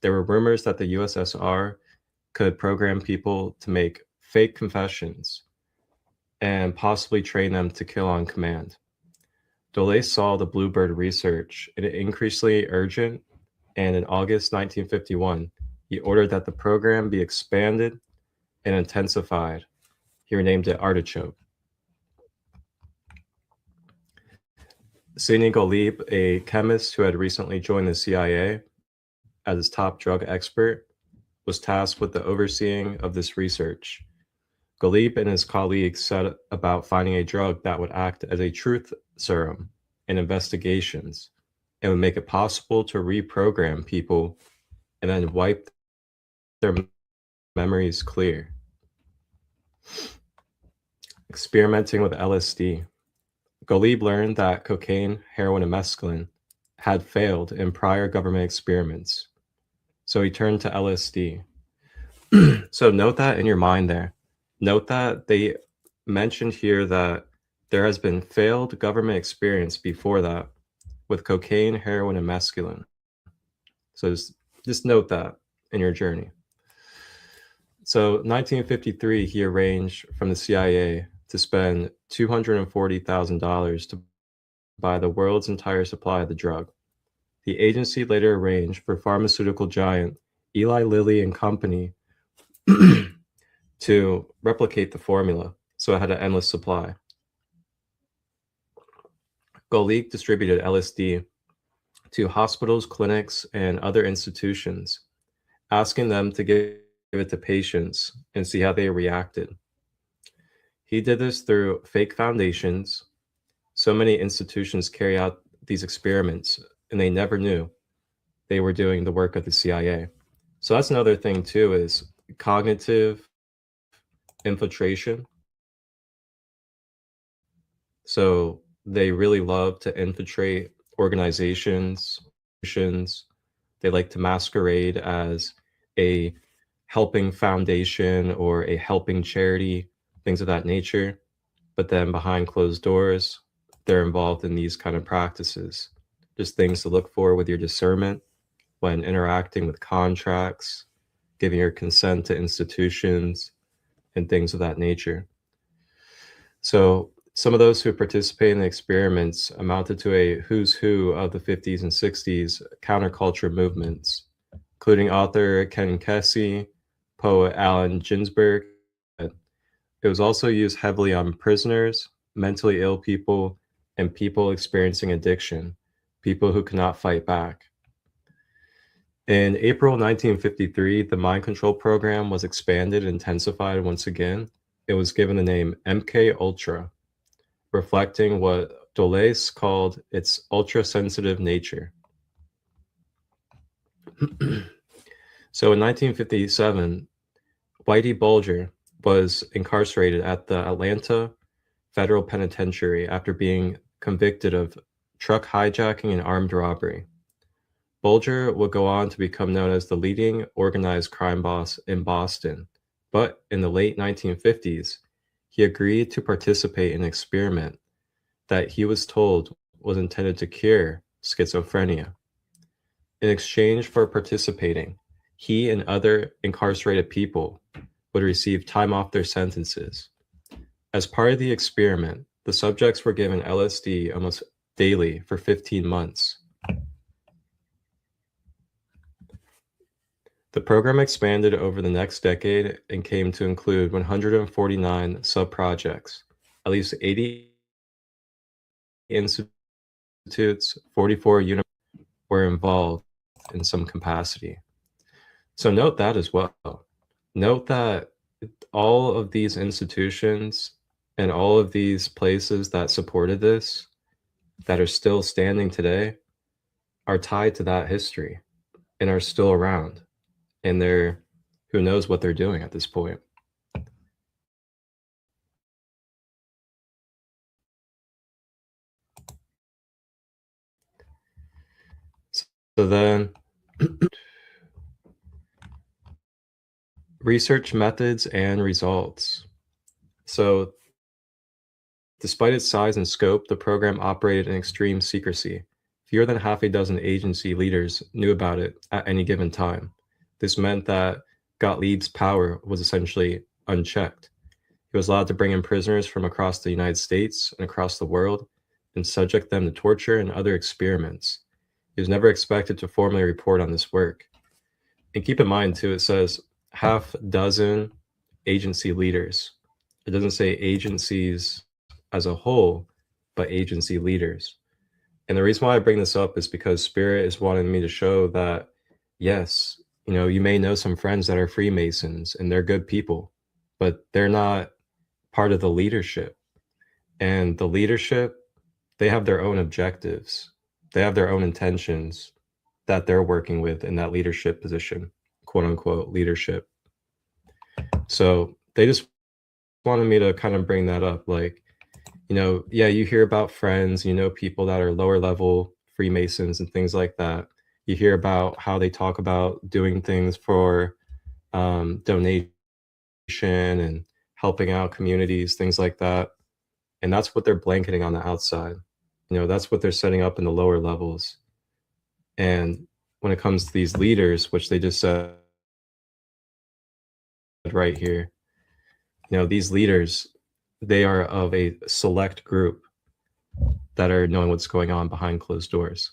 There were rumors that the USSR could program people to make fake confessions and possibly train them to kill on command. Dulles saw the Bluebird research as increasingly urgent, and in August 1951, he ordered that the program be expanded and intensified. He renamed it Artichoke. Sidney Gottlieb, a chemist who had recently joined the CIA as its top drug expert, was tasked with the overseeing of this research. Gottlieb and his colleagues set about finding a drug that would act as a truth serum in investigations and would make it possible to reprogram people and then wipe their memories clear. Experimenting with LSD. Gottlieb learned that cocaine, heroin, and mescaline had failed in prior government experiments, so he turned to LSD. So note that in your mind there. Note that they mentioned here that there has been failed government experience before that with cocaine, heroin, and mescaline. So just note that in your journey. So 1953, he arranged from the CIA to spend $240,000 to buy the world's entire supply of the drug. The agency later arranged for pharmaceutical giant Eli Lilly and Company to replicate the formula, so it had an endless supply. Gottlieb distributed LSD to hospitals, clinics, and other institutions, asking them to give it to patients and see how they reacted. He did this through fake foundations. So many institutions carry out these experiments, and they never knew they were doing the work of the CIA. So that's another thing too, is cognitive infiltration. So they really love to infiltrate organizations. They like to masquerade as a helping foundation or a helping charity, things of that nature. But then behind closed doors, they're involved in these kind of practices. Just things to look for with your discernment when interacting with contracts, giving your consent to institutions, and things of that nature. So some of those who participated in the experiments amounted to a who's who of the 50s and 60s counterculture movements, including author Ken Kesey, poet Allen Ginsberg. It was also used heavily on prisoners, mentally ill people, and people experiencing addiction, people who could not fight back. In April 1953, the mind control program was expanded and intensified once again. It was given the name MkUltra, reflecting what Dulles called its ultra-sensitive nature. So in 1957, Whitey Bulger was incarcerated at the Atlanta Federal Penitentiary after being convicted of truck hijacking and armed robbery. Bulger would go on to become known as the leading organized crime boss in Boston, but in the late 1950s, he agreed to participate in an experiment that he was told was intended to cure schizophrenia. In exchange for participating, he and other incarcerated people would receive time off their sentences. As part of the experiment, the subjects were given LSD almost daily for 15 months. The program expanded over the next decade and came to include 149 sub-projects. At least 80 institutes, 44 universities were involved in some capacity. So note that as well. Note that all of these institutions and all of these places that supported this, that are still standing today, are tied to that history and are still around. And they're, who knows what they're doing at this point. So then, research methods and results. So despite its size and scope, the program operated in extreme secrecy. Fewer than half a dozen agency leaders knew about it at any given time. This meant that Gottlieb's power was essentially unchecked. He was allowed to bring in prisoners from across the United States and across the world and subject them to torture and other experiments. He was never expected to formally report on this work. And keep in mind, too, it says half dozen agency leaders. It doesn't say agencies as a whole, but agency leaders. And the reason why I bring this up is because Spirit is wanting me to show that, yes, you know, you may know some friends that are Freemasons and they're good people, but they're not part of the leadership. And the leadership, they have their own objectives. They have their own intentions that they're working with in that leadership position, quote unquote leadership. So they just wanted me to kind of bring that up. Like, you know, yeah, you hear about friends, you know, people that are lower level Freemasons and things like that. You hear about how they talk about doing things for donation and helping out communities, things like that. And that's what they're blanketing on the outside. You know, that's what they're setting up in the lower levels. And when it comes to these leaders, which they just said right here, you know, these leaders, they are of a select group that are knowing what's going on behind closed doors.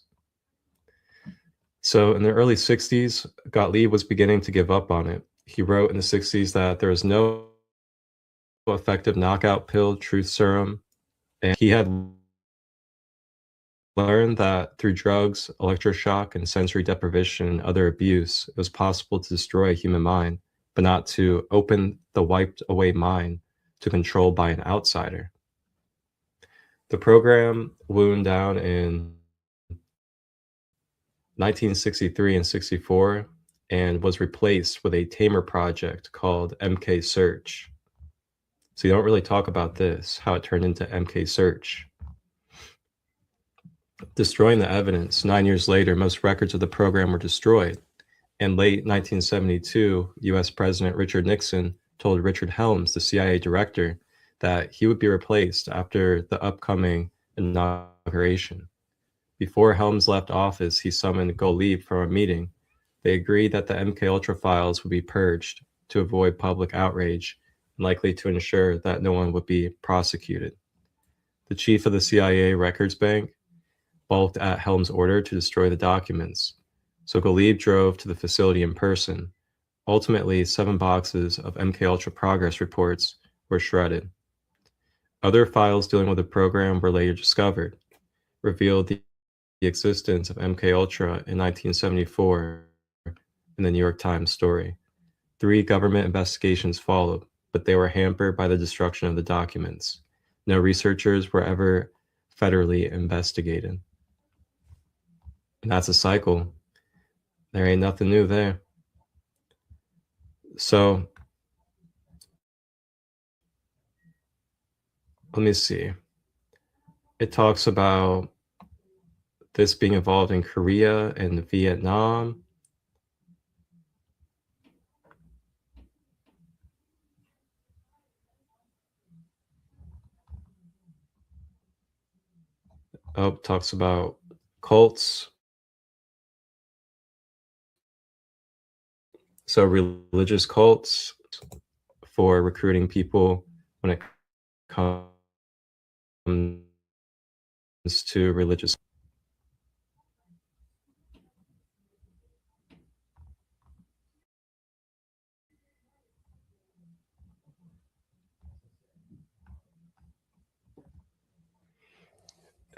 So in the early 60s, Gottlieb was beginning to give up on it. He wrote in the 60s that there was no effective knockout pill, truth serum, and he had learned that through drugs, electroshock, and sensory deprivation and other abuse, it was possible to destroy a human mind, but not to open the wiped away mind to control by an outsider. The program wound down in 1963 and 64 and was replaced with a tamer project called MK Search. So you don't really talk about this, how it turned into MK Search. Destroying the evidence, 9 years later, most records of the program were destroyed. In late 1972, US President Richard Nixon told Richard Helms, the CIA director, that he would be replaced after the upcoming inauguration. Before Helms left office, he summoned Gottlieb for a meeting. They agreed that the MKUltra files would be purged to avoid public outrage and likely to ensure that no one would be prosecuted. The chief of the CIA records bank balked at Helm's order to destroy the documents, so Ghalib drove to the facility in person. Ultimately, 7 boxes of MKUltra progress reports were shredded. Other files dealing with the program were later discovered, revealed the existence of MKUltra in 1974 in the New York Times story. 3 government investigations followed, but they were hampered by the destruction of the documents. No researchers were ever federally investigated. And that's a cycle. There ain't nothing new there. So, let me see. It talks about this being involved in Korea and Vietnam. Oh, talks about cults. So religious cults for recruiting people when it comes to religious.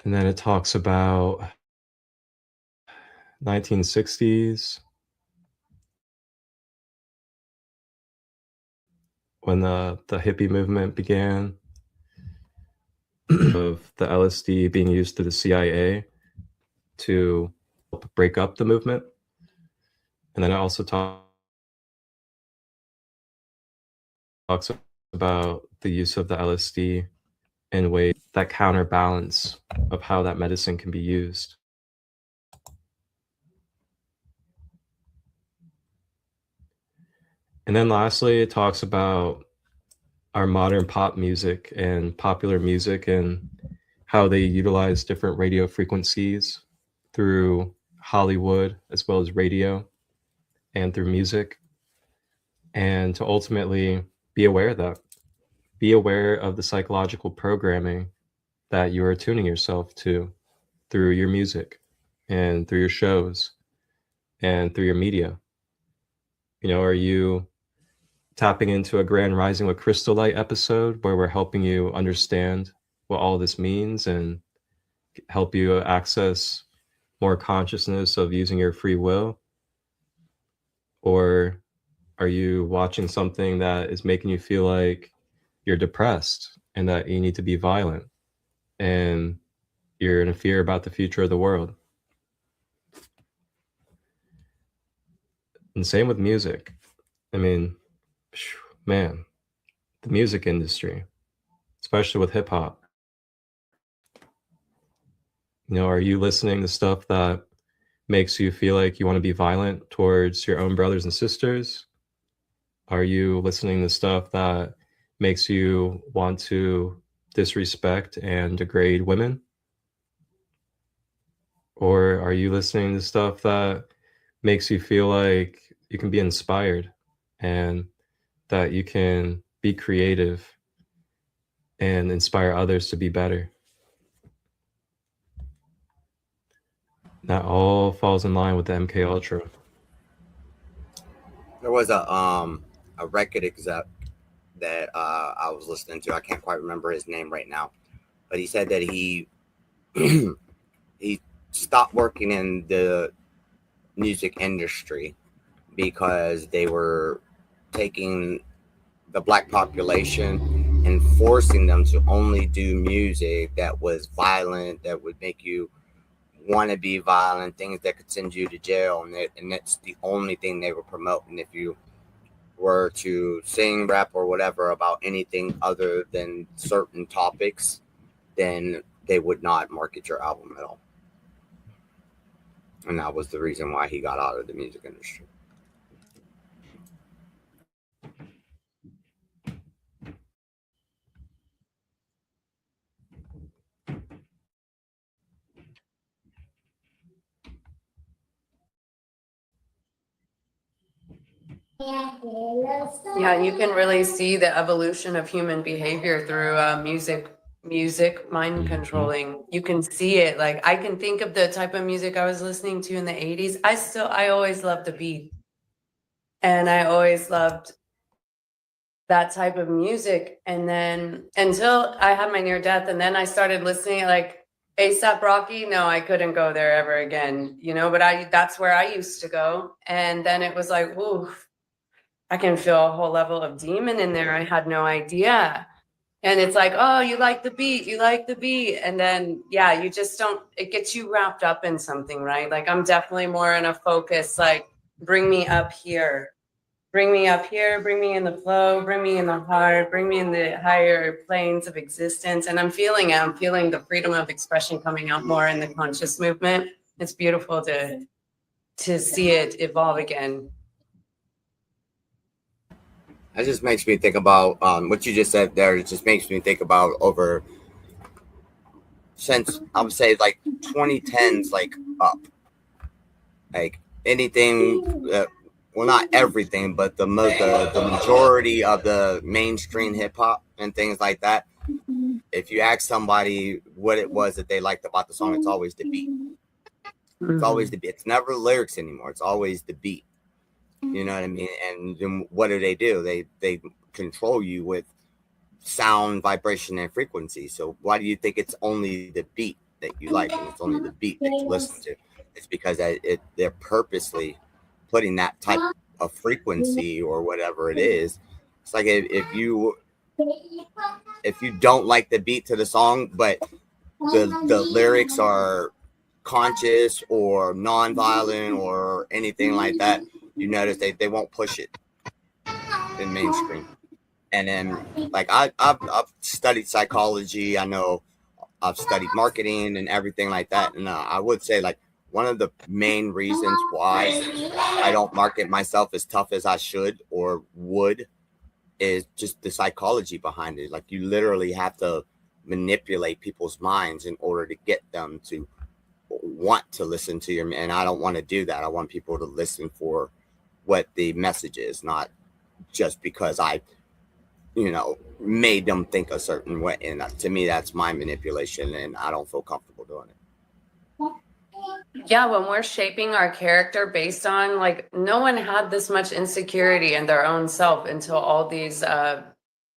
And then it talks about 1960s when the hippie movement began, of the LSD being used through the CIA to help break up the movement. And then it also talks about the use of the LSD in ways that counterbalance of how that medicine can be used. And then lastly, it talks about our modern pop music and popular music and how they utilize different radio frequencies through Hollywood as well as radio and through music, and to ultimately be aware of that. Be aware of the psychological programming that you are tuning yourself to through your music and through your shows and through your media. You know, are you tapping into a Grand Rising with ChristoLight episode where we're helping you understand what all this means and help you access more consciousness of using your free will? Or are you watching something that is making you feel like you're depressed and that you need to be violent and you're in fear about the future of the world? And same with music. I mean, man, the music industry, especially with hip hop. You know, are you listening to stuff that makes you feel like you want to be violent towards your own brothers and sisters? Are you listening to stuff that makes you want to disrespect and degrade women? Or are you listening to stuff that makes you feel like you can be inspired and that you can be creative and inspire others to be better? That all falls in line with the MKUltra. There was a record exec that I was listening to. I can't quite remember his name right now, but he said that he he stopped working in the music industry because they were taking the black population and forcing them to only do music that was violent, that would make you want to be violent, things that could send you to jail, and that's the only thing they were promoting. If you were to sing, rap, or whatever about anything other than certain topics, then they would not market your album at all. And that was the reason why he got out of the music industry. Yeah, you can really see the evolution of human behavior through music mind controlling. You can see it. Like, I can think of the type of music I was listening to in the 80s. I always loved the beat. And I always loved that type of music. And then until I had my near death, and then I started listening like ASAP Rocky. No, I couldn't go there ever again, you know, but that's where I used to go. And then it was like, ooh, I can feel a whole level of demon in there. I had no idea. And it's like, oh, you like the beat, you like the beat. And then, yeah, you just don't, it gets you wrapped up in something, right? Like, I'm definitely more in a focus, like, bring me up here. Bring me up here, bring me in the flow, bring me in the heart, bring me in the higher planes of existence. And I'm feeling it. I'm feeling the freedom of expression coming out more in the conscious movement. It's beautiful to see it evolve again. That just makes me think about what you just said there. It just makes me think about over since I would say like 2010s, like up, like anything. Well, not everything, but the majority of the mainstream hip hop and things like that. If you ask somebody what it was that they liked about the song, it's always the beat. It's always the beat. It's never the lyrics anymore. It's always the beat. You know what I mean? And then what do? They control you with sound, vibration, and frequency. So why do you think it's only the beat that you like, and it's only the beat that you listen to? It's because they're purposely putting that type of frequency or whatever it is. It's like if you don't like the beat to the song, but the lyrics are conscious or non-violent or anything like that, you notice they won't push it in mainstream. And then, like, I've studied psychology. I know I've studied marketing and everything like that. And I would say, like, one of the main reasons why I don't market myself as tough as I should or would is just the psychology behind it. Like, you literally have to manipulate people's minds in order to get them to want to listen to your, and I don't want to do that. I want people to listen for what the message is, not just because I made them think a certain way. And to me, that's my manipulation, and I don't feel comfortable doing it. Yeah, when we're shaping our character based on, like, no one had this much insecurity in their own self until all these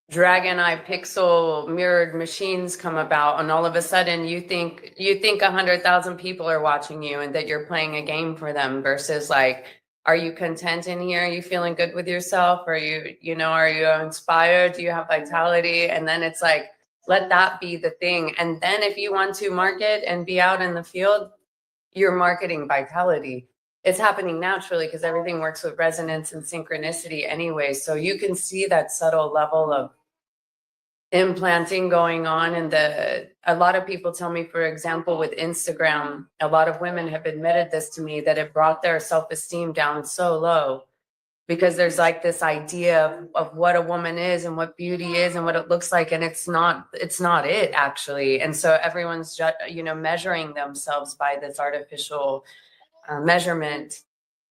dragon eye pixel mirrored machines come about, and all of a sudden you think 100,000 people are watching you and that you're playing a game for them, versus like, are you content in here? Are you feeling good with yourself? Are you inspired? Do you have vitality? And then it's like, let that be the thing. And then if you want to market and be out in the field, you're marketing vitality. It's happening naturally because everything works with resonance and synchronicity anyway. So you can see that subtle level of implanting going on. And a lot of people tell me, for example, with Instagram, a lot of women have admitted this to me, that it brought their self-esteem down so low, because there's like this idea of what a woman is and what beauty is and what it looks like. And it's not it actually. And so everyone's, measuring themselves by this artificial measurement.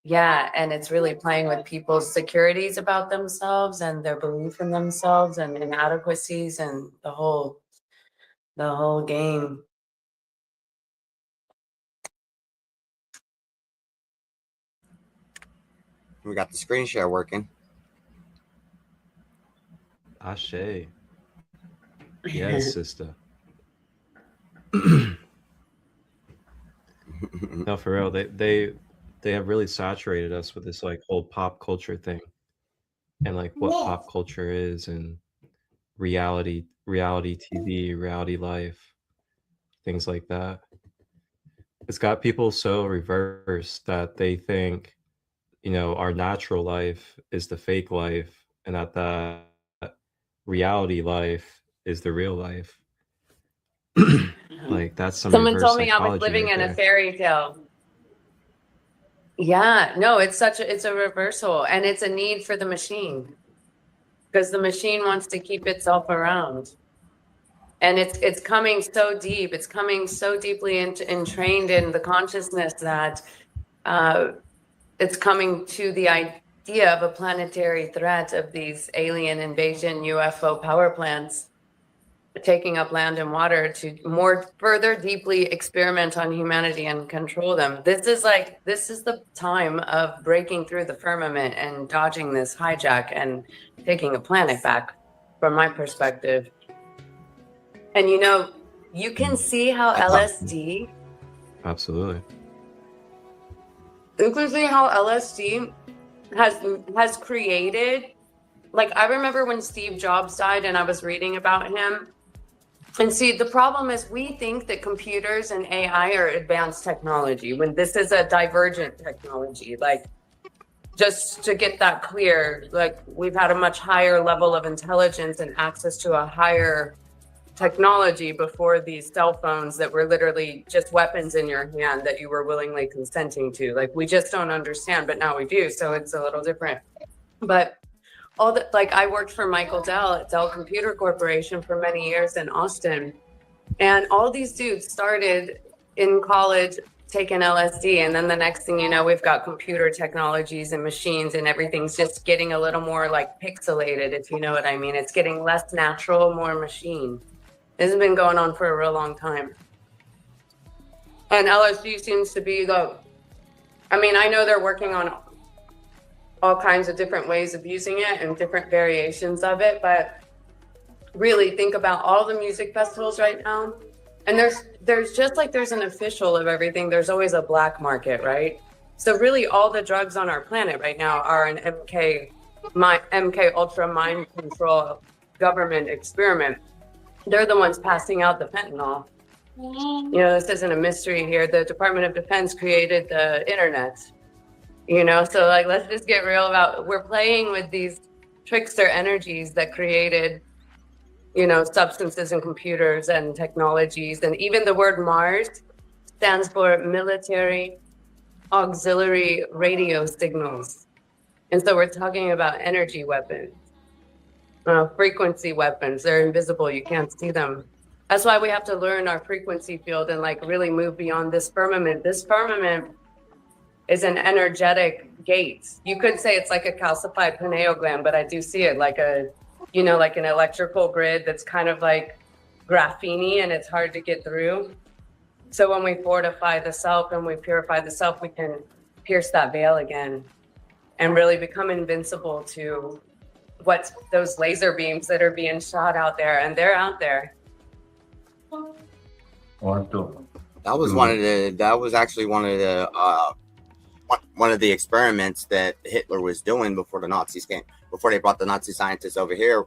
Yeah. And it's really playing with people's securities about themselves and their belief in themselves and inadequacies and the whole game. We got the screen share working. Ashe. Yes, sister. No, for real. They have really saturated us with this like whole pop culture thing, and like what pop culture is, and reality TV, reality life, things like that. It's got people so reversed that they think, our natural life is the fake life, and that reality life is the real life. Like, that's some Someone reverse told me I was psychology living right in a there. fairy tale. Yeah, no, it's a reversal, and it's a need for the machine, because the machine wants to keep itself around. And it's coming so deep. It's coming so deeply entrained in the consciousness that it's coming to idea of a planetary threat of these alien invasion UFO power plants taking up land and water to more further deeply experiment on humanity and control them. This is the time of breaking through the firmament and dodging this hijack and taking a planet back, from my perspective. And you can see how LSD Absolutely. you can see how LSD has created, like, I remember when Steve Jobs died and I was reading about him. And see, the problem is we think that computers and AI are advanced technology when this is a divergent technology. Like, just to get that clear, like, we've had a much higher level of intelligence and access to a higher technology before these cell phones that were literally just weapons in your hand that you were willingly consenting to. Like, we just don't understand, but now we do. So it's a little different. But I worked for Michael Dell at Dell Computer Corporation for many years in Austin. And all these dudes started in college taking LSD. And then the next thing you know, we've got computer technologies and machines and everything's just getting a little more like pixelated, if you know what I mean. It's getting less natural, more machine. This has been going on for a real long time. And LSD seems to be I know they're working on all kinds of different ways of using it and different variations of it, but really think about all the music festivals right now. And there's just like there's an official of everything, there's always a black market, right? So really all the drugs on our planet right now are an MkUltra mind control government experiment. They're the ones passing out the fentanyl. This isn't a mystery here. The Department of Defense created the internet. So like, let's just get real about, we're playing with these trickster energies that created, substances and computers and technologies. And even the word Mars stands for military auxiliary radio signals. And so we're talking about energy weapons, frequency weapons. They're invisible, you can't see them. That's why we have to learn our frequency field and like really move beyond this firmament. This firmament is an energetic gate. You could say it's like a calcified pineal gland, but I do see it like like an electrical grid that's kind of like graphene and it's hard to get through. So when we fortify the self and we purify the self, we can pierce that veil again and really become invincible to what's those laser beams that are being shot out there, and they're out there. That was actually one of the experiments that Hitler was doing before the Nazis came, before they brought the Nazi scientists over here.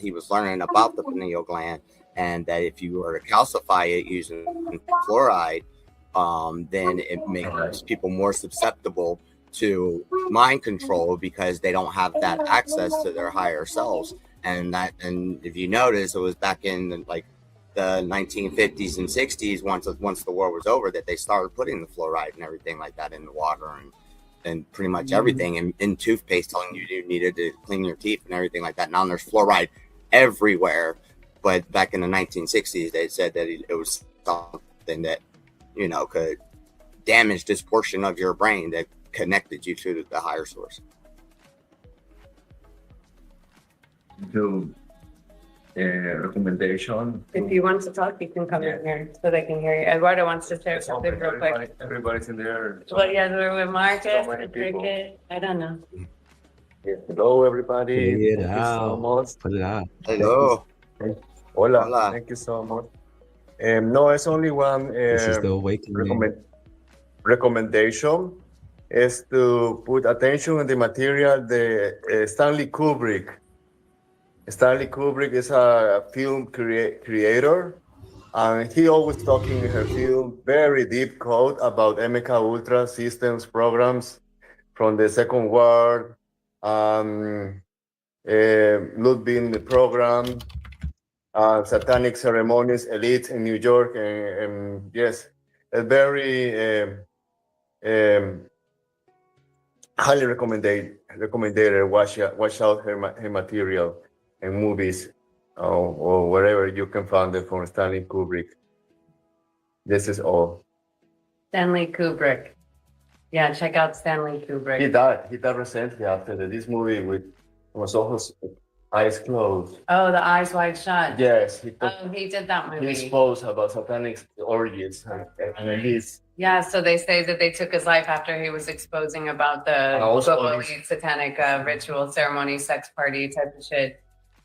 He was learning about the pineal gland, and that if you were to calcify it using fluoride, then it makes people more susceptible to mind control because they don't have that access to their higher selves. And if you notice, it was back in like the 1950s and 60s, once the war was over, that they started putting the fluoride and everything like that in the water and pretty much everything, and in toothpaste, telling you needed to clean your teeth and everything like that. Now there's fluoride everywhere, but back in the 1960s, they said that it was something that could damage this portion of your brain that connected you to the higher source. Recommendation. If you want to talk, you can come in here so they can hear you. Eduardo wants to share something real quick. Everybody's in there. Well, yeah, we're with Marcus, So many Cricket. I don't know. Hello, everybody. Put it Thank you so out. much. Put it out. Hello. Hola. Hola. Thank you so much. No, it's only one This is the awakening. recommendation is to put attention in the material. The Stanley Kubrick. Stanley Kubrick is a film creator, and he always talking in her film very deep code about MkUltra systems programs from the Second World, Ludwig program, satanic ceremonies, elites in New York, and yes, a very highly recommended. Watch out her material and movies, or wherever you can find it from Stanley Kubrick. This is all. Stanley Kubrick. Yeah, check out Stanley He Kubrick. died. He died recently after this movie with was also eyes closed. Oh, The Eyes Wide Shut. Yes, He did that he movie. exposed about satanic orgies and his Yeah, so they say that they took his life after he was exposing about the also globally satanic ritual ceremony, sex party type of shit.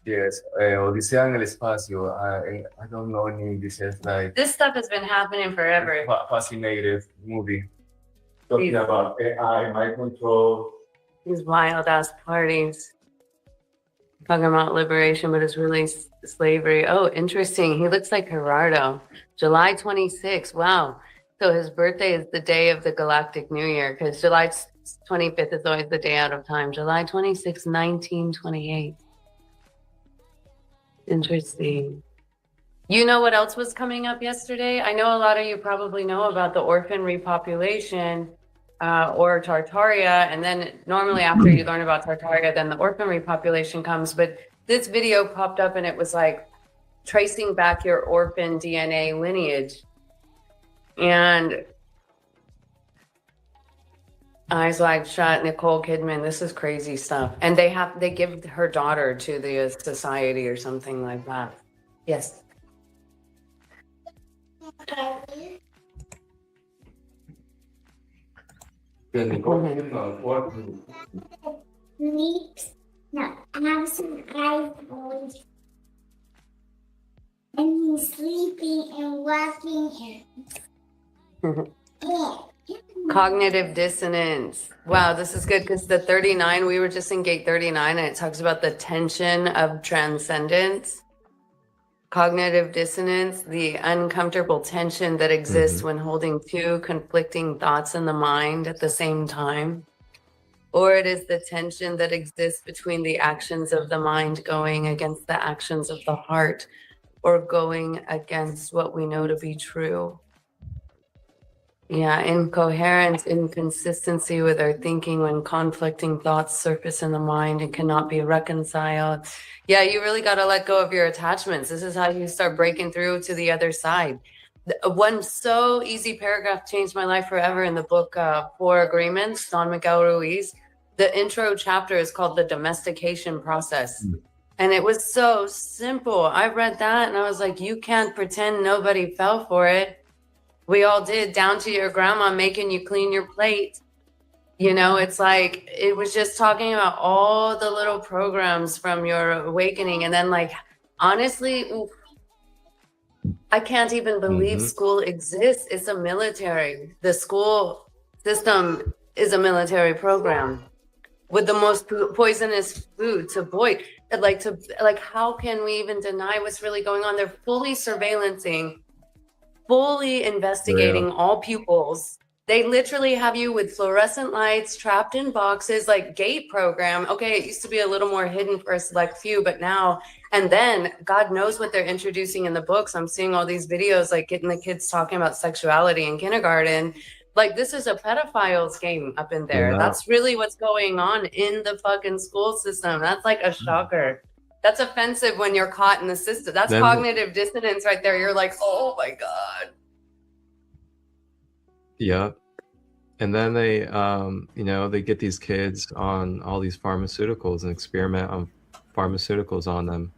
yes, Odisea en el espacio. I don't know in English. It's like This stuff has been happening forever. fascinating movie. Talking about AI, mind control. These wild ass parties. Talking about liberation, but it's really slavery. Oh, interesting. He looks like Gerardo. July 26th. Wow. So his birthday is the day of the Galactic New Year because July 25th is always the day out of time. July 26th, 1928. Interesting. You know what else was coming up yesterday? I know a lot of you probably know about the orphan repopulation or Tartaria. And then normally after you learn about Tartaria, then the orphan repopulation comes. But this video popped up and it was like tracing back your orphan DNA lineage. And Eyes Wide Shut, Nicole Kidman, this is crazy stuff. And they give her daughter to the society or something like that. Yes. Now, I have some eyes boys. And he's sleeping and walking and yeah. Cognitive dissonance. Wow, this is good because the 39, we were just in gate 39 and it talks about the tension of transcendence. Cognitive dissonance, the uncomfortable tension that exists when holding two conflicting thoughts in the mind at the same time. Or it is the tension that exists between the actions of the mind going against the actions of the heart or going against what we know to be true. Yeah, incoherence, inconsistency with our thinking when conflicting thoughts surface in the mind and cannot be reconciled. Yeah, you really got to let go of your attachments. This is how you start breaking through to the other side. One so easy paragraph changed my life forever in the book, Four Agreements, Don Miguel Ruiz. The intro chapter is called The Domestication Process. And it was so simple. I read that and I was like, you can't pretend nobody fell for it. We all did, down to your grandma making you clean your plate. You know, it's like, it was just talking about all the little programs from your awakening. And then like, honestly, oof, I can't even believe school exists. It's a military. The school system is a military program with the most poisonous food to avoid. Like, how can we even deny what's really going on? They're fully surveillancing, fully investigating all pupils. They literally have you with fluorescent lights trapped in boxes, like GATE program. Okay, it used to be a little more hidden for a select few, but now, and then God knows what they're introducing in the books. I'm seeing all these videos, like getting the kids talking about sexuality in kindergarten. Like, this is a pedophile's game up in there. Yeah. That's really what's going on in the fucking school system. That's like a shocker. That's offensive when you're caught in the system. That's cognitive dissonance right there. You're like, oh my God. Yeah. And then they, you know, they get these kids on all these pharmaceuticals and experiment on pharmaceuticals on them.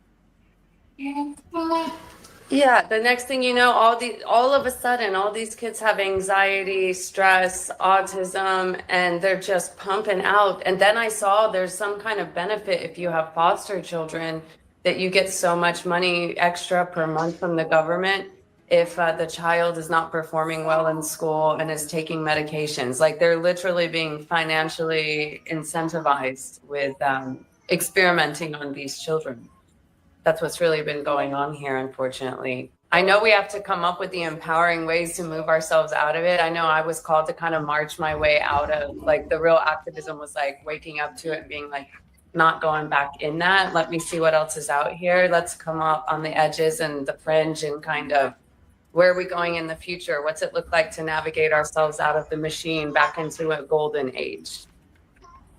Yeah, the next thing you know, all of a sudden, all these kids have anxiety, stress, autism, and they're just pumping out. And then I saw there's some kind of benefit if you have foster children, that you get so much money extra per month from the government if the child is not performing well in school and is taking medications. Like, they're literally being financially incentivized with experimenting on these children. That's what's really been going on here, unfortunately. I know we have to come up with the empowering ways to move ourselves out of it. I know I was called to kind of march my way out of, like, the real activism was like waking up to it and being like, not going back in that. Let me see what else is out here. Let's come up on the edges and the fringe and kind of, where are we going in the future? What's it look like to navigate ourselves out of the machine back into a golden age?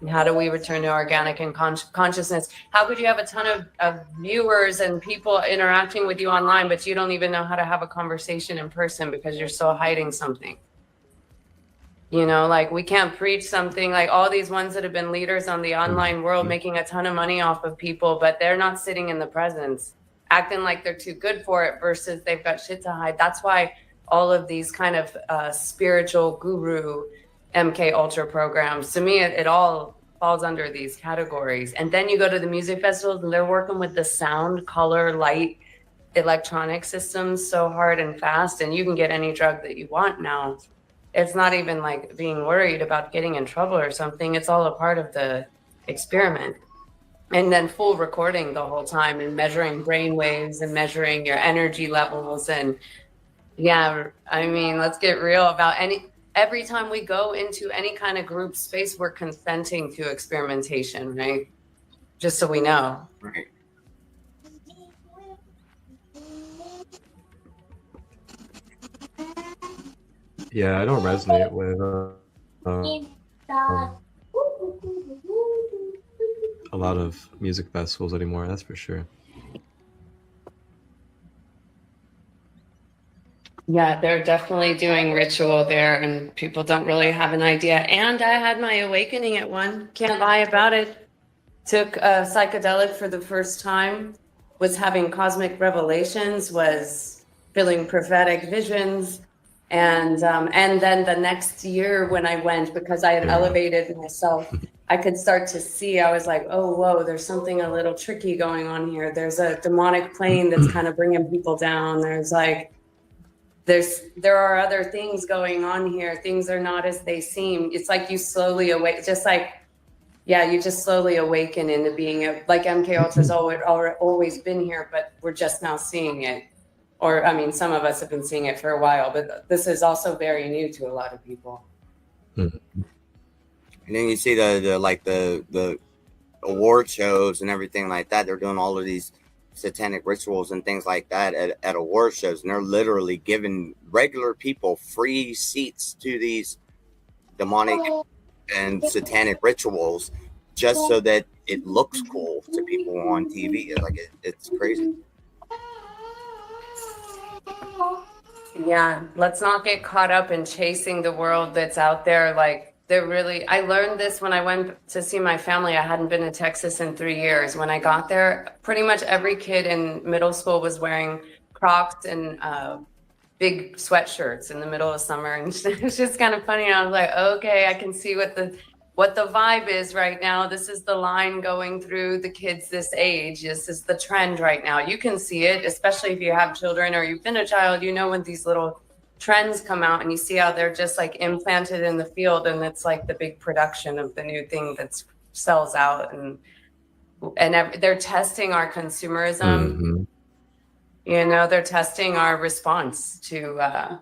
And how do we return to organic and consciousness? How could you have a ton of viewers and people interacting with you online, but you don't even know how to have a conversation in person because you're still hiding something? You know, like we can't preach something like all these ones that have been leaders on the online world making a ton of money off of people, but they're not sitting in the presence, acting like they're too good for it versus they've got shit to hide. That's why all of these kind of spiritual guru MkUltra programs, to me, it all falls under these categories. And then you go to the music festivals and they're working with the sound, color, light, electronic systems so hard and fast, and you can get any drug that you want now. It's not even like being worried about getting in trouble or something. It's all a part of the experiment. And then full recording the whole time and measuring brain waves and measuring your energy levels. And yeah, I mean, let's get real about every time we go into any kind of group space, we're consenting to experimentation, right? Just so we know. Right. Yeah, I don't resonate with a lot of music festivals anymore, that's for sure. Yeah, they're definitely doing ritual there, and people don't really have an idea. And I had my awakening at one, can't lie about it. Took a psychedelic for the first time, was having cosmic revelations, was feeling prophetic visions. And then the next year when I went, because I had elevated myself, I could start to see, I was like, oh, whoa, there's something a little tricky going on here. There's a demonic plane that's kind of bringing people down. There's like, there are other things going on here. Things are not as they seem. It's like you slowly awake, just like, yeah, you just slowly awaken into being like MkUltra's always been here, but we're just now seeing it. Or, I mean, some of us have been seeing it for a while, but this is also very new to a lot of people. And then you see the award shows and everything like that. They're doing all of these satanic rituals and things like that at award shows, and they're literally giving regular people free seats to these demonic and satanic rituals just so that it looks cool to people on TV. Like it's crazy. Yeah, let's not get caught up in chasing the world that's out there. Like I learned this when I went to see my family. I hadn't been to Texas in 3 years. When I got there, pretty much every kid in middle school was wearing Crocs and big sweatshirts in the middle of summer. And it's just kind of funny. I was like, okay, I can see what the vibe is right now. This is the line going through the kids this age. This is the trend right now. You can see it, especially if you have children or you've been a child. You know when these little trends come out and you see how they're just like implanted in the field, and it's like the big production of the new thing that sells out, and they're testing our consumerism. You know, they're testing our response to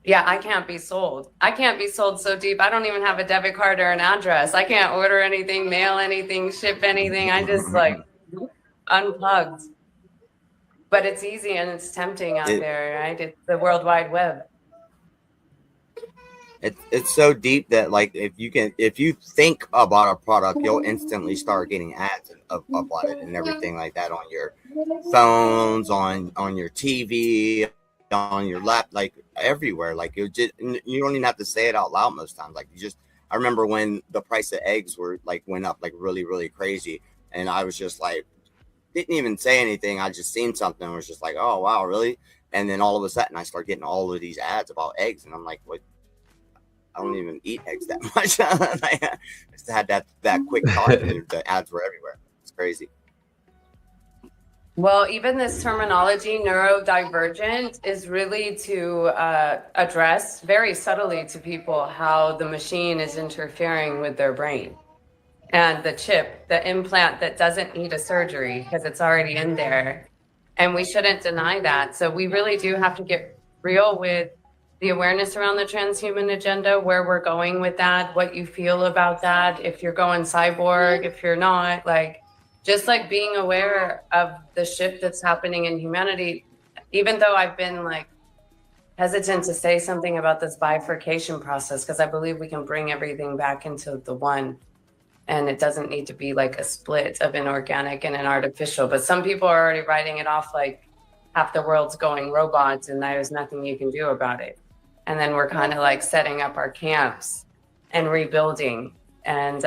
yeah, I can't be sold. I can't be sold so deep. I don't even have a debit card or an address. I can't order anything, mail anything, ship anything. I just like unplugged. But it's easy and it's tempting out there, right? It's the World Wide Web. It's so deep that like if you think about a product, you'll instantly start getting ads about it and everything like that on your phones, on your TV, on your lap, like everywhere. Like you don't even have to say it out loud most times. Like I remember when the price of eggs went up like really, really crazy, and I was just like, didn't even say anything. I just seen something and was just like, oh wow, really? And then all of a sudden I start getting all of these ads about eggs, and I'm like, what? I don't even eat eggs that much. I just had that quick thought, and the ads were everywhere. It's crazy. Well, even this terminology, neurodivergent, is really to address very subtly to people how the machine is interfering with their brain. And the chip, the implant that doesn't need a surgery because it's already in there. And we shouldn't deny that. So we really do have to get real with the awareness around the transhuman agenda, where we're going with that, what you feel about that, if you're going cyborg, if you're not, like, just like being aware of the shift that's happening in humanity. Even though I've been like hesitant to say something about this bifurcation process, because I believe we can bring everything back into the one, and it doesn't need to be like a split of an organic and an artificial. But some people are already writing it off like half the world's going robots and there's nothing you can do about it. And then we're kind of like setting up our camps and rebuilding, and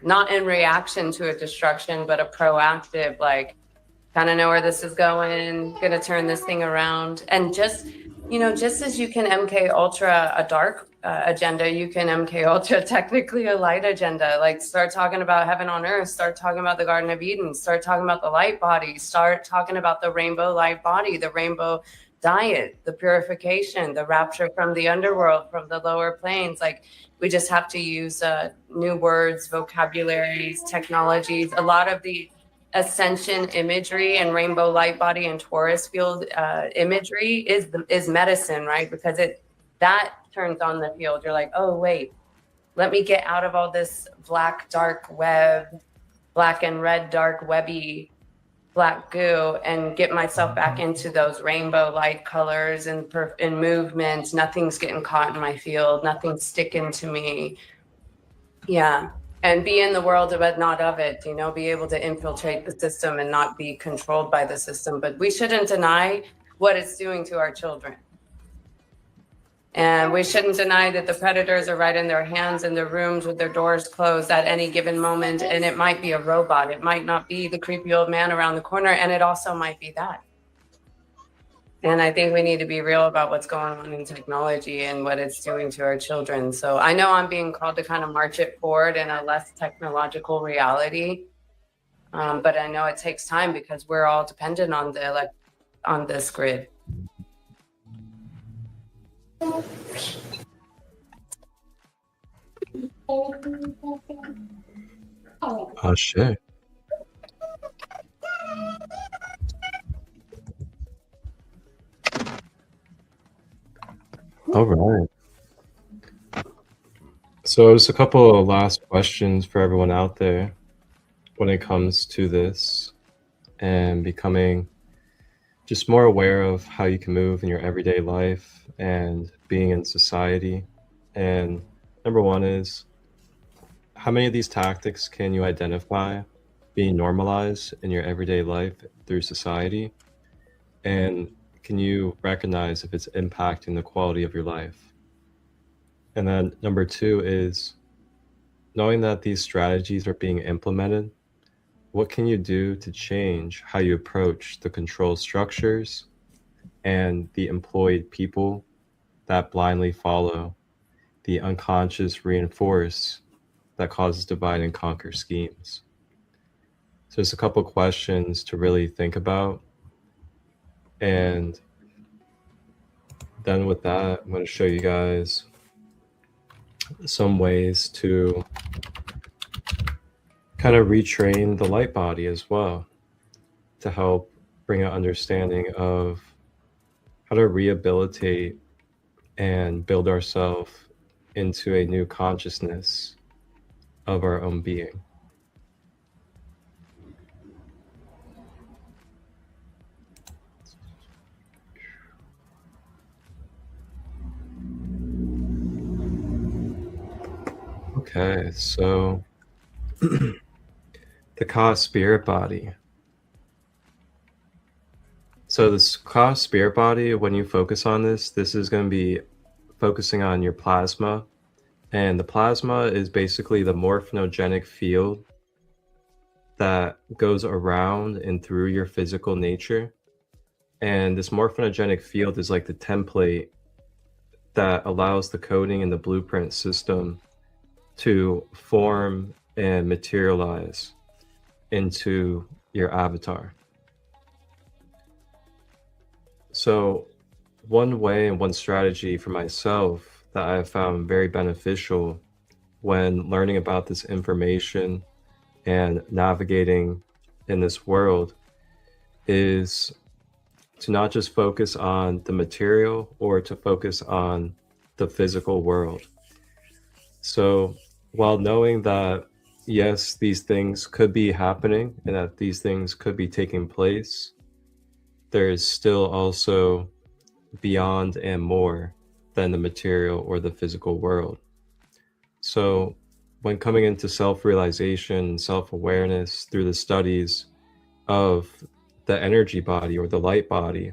not in reaction to a destruction, but a proactive, like, kind of know where this is going, gonna turn this thing around. And just, just as you can MK Ultra a dark agenda, you can MK Ultra technically a light agenda. Like, start talking about heaven on earth, start talking about the Garden of Eden, start talking about the light body, start talking about the rainbow light body, the rainbow diet, the purification, the rapture from the underworld, from the lower planes. Like, we just have to use new words, vocabularies, technologies. A lot of the ascension imagery and rainbow light body and Taurus field imagery is medicine, right? Because that turns on the field. You're like, oh wait, let me get out of all this black dark web, black and red dark webby black goo, and get myself back into those rainbow light colors and movement. Nothing's getting caught in my field, nothing's sticking to me. Yeah. And be in the world but not of it, be able to infiltrate the system and not be controlled by the system. But we shouldn't deny what it's doing to our children. And we shouldn't deny that the predators are right in their hands in their rooms with their doors closed at any given moment. And it might be a robot. It might not be the creepy old man around the corner. And it also might be that. And I think we need to be real about what's going on in technology and what it's doing to our children. So I know I'm being called to kind of march it forward in a less technological reality. But I know it takes time because we're all dependent on this grid. Oh shit. All right. So there's a couple of last questions for everyone out there when it comes to this and becoming just more aware of how you can move in your everyday life and being in society. And number one is, how many of these tactics can you identify being normalized in your everyday life through society? And can you recognize if it's impacting the quality of your life? And then number two is, knowing that these strategies are being implemented, what can you do to change how you approach the control structures and the employed people that blindly follow the unconscious reinforce that causes divide and conquer schemes? So there's a couple questions to really think about. And then with that, I'm going to show you guys some ways to kind of retrain the light body as well, to help bring an understanding of how to rehabilitate and build ourselves into a new consciousness of our own being. Okay, so the Ka spirit body. So this Ka spirit body, when you focus on this is going to be focusing on your plasma. And the plasma is basically the morphinogenic field that goes around and through your physical nature. And this morphinogenic field is like the template that allows the coding and the blueprint system to form and materialize into your avatar. So one way and one strategy for myself that I have found very beneficial when learning about this information and navigating in this world is to not just focus on the material or to focus on the physical world. So while knowing that, yes, these things could be happening and that these things could be taking place, there is still also beyond and more than the material or the physical world. So when coming into self-realization, self-awareness through the studies of the energy body or the light body,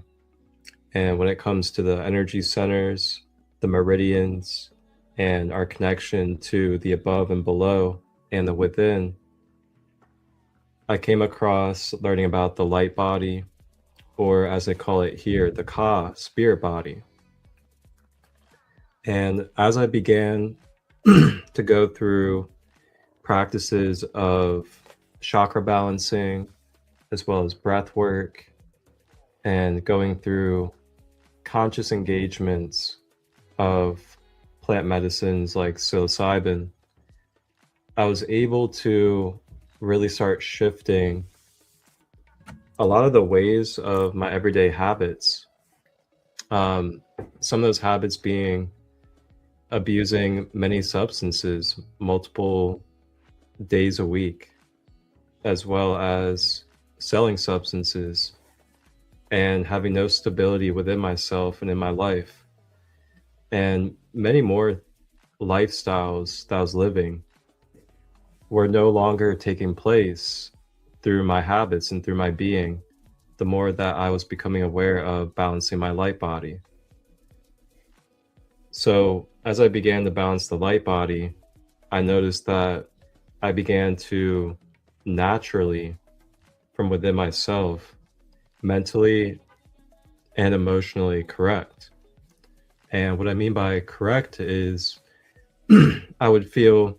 and when it comes to the energy centers the meridians, and our connection to the above and below and the within, I came across learning about the light body, or as they call it here, the Ka, spirit body. And as I began to go through practices of chakra balancing, as well as breath work, and going through conscious engagements of plant medicines like psilocybin, I was able to really start shifting a lot of the ways of my everyday habits. Some of those habits being abusing many substances multiple days a week, as well as selling substances and having no stability within myself and in my life, and many more lifestyles that I was living were no longer taking place through my habits and through my being, the more that I was becoming aware of balancing my light body. So as I began to balance the light body, I noticed that I began to naturally, from within myself, mentally and emotionally correct. And what I mean by correct is I would feel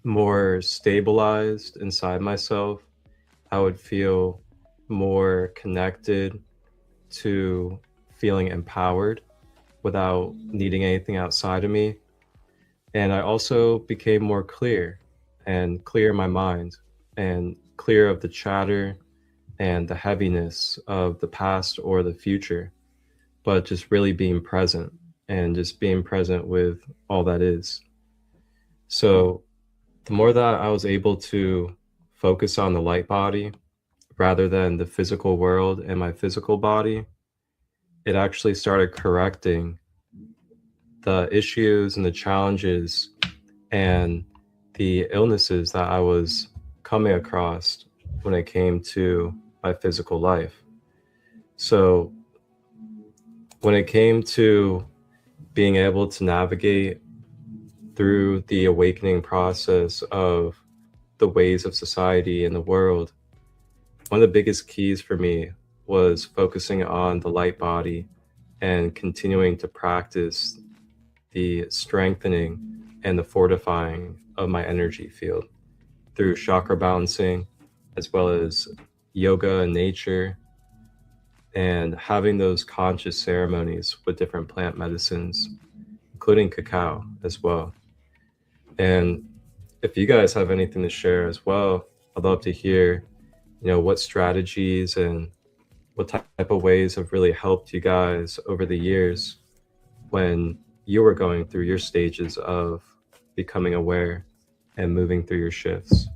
more stabilized inside myself. I would feel more connected to feeling empowered without needing anything outside of me. And I also became more clear and clear in my mind and clear of the chatter and the heaviness of the past or the future, but just really being present and just being present with all that is. So the more that I was able to focus on the light body rather than the physical world and my physical body, it actually started correcting the issues and the challenges and the illnesses that I was coming across when it came to my physical life. So when it came to being able to navigate through the awakening process of the ways of society and the world, one of the biggest keys for me was focusing on the light body and continuing to practice the strengthening and the fortifying of my energy field through chakra balancing, as well as yoga and nature, and having those conscious ceremonies with different plant medicines, including cacao as well. And if you guys have anything to share as well, I'd love to hear, what strategies and what type of ways have really helped you guys over the years when you were going through your stages of becoming aware and moving through your shifts.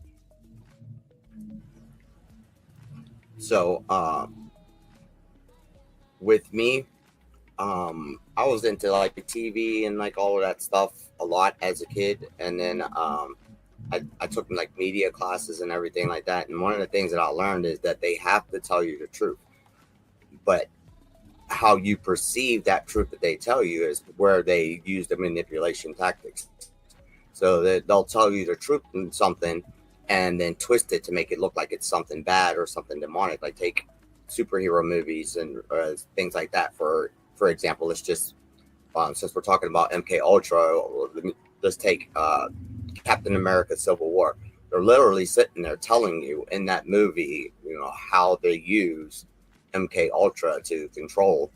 So, with me, I was into like TV and like all of that stuff a lot as a kid, and then I took like media classes and everything like that. And one of the things that I learned is that they have to tell you the truth, but how you perceive that truth that they tell you is where they use the manipulation tactics. So that they'll tell you the truth in something and then twist it to make it look like it's something bad or something demonic. Like take superhero movies and things like that. For example, let's just since we're talking about MkUltra, let's take Captain America: Civil War. They're literally sitting there telling you in that movie, how they use MkUltra to control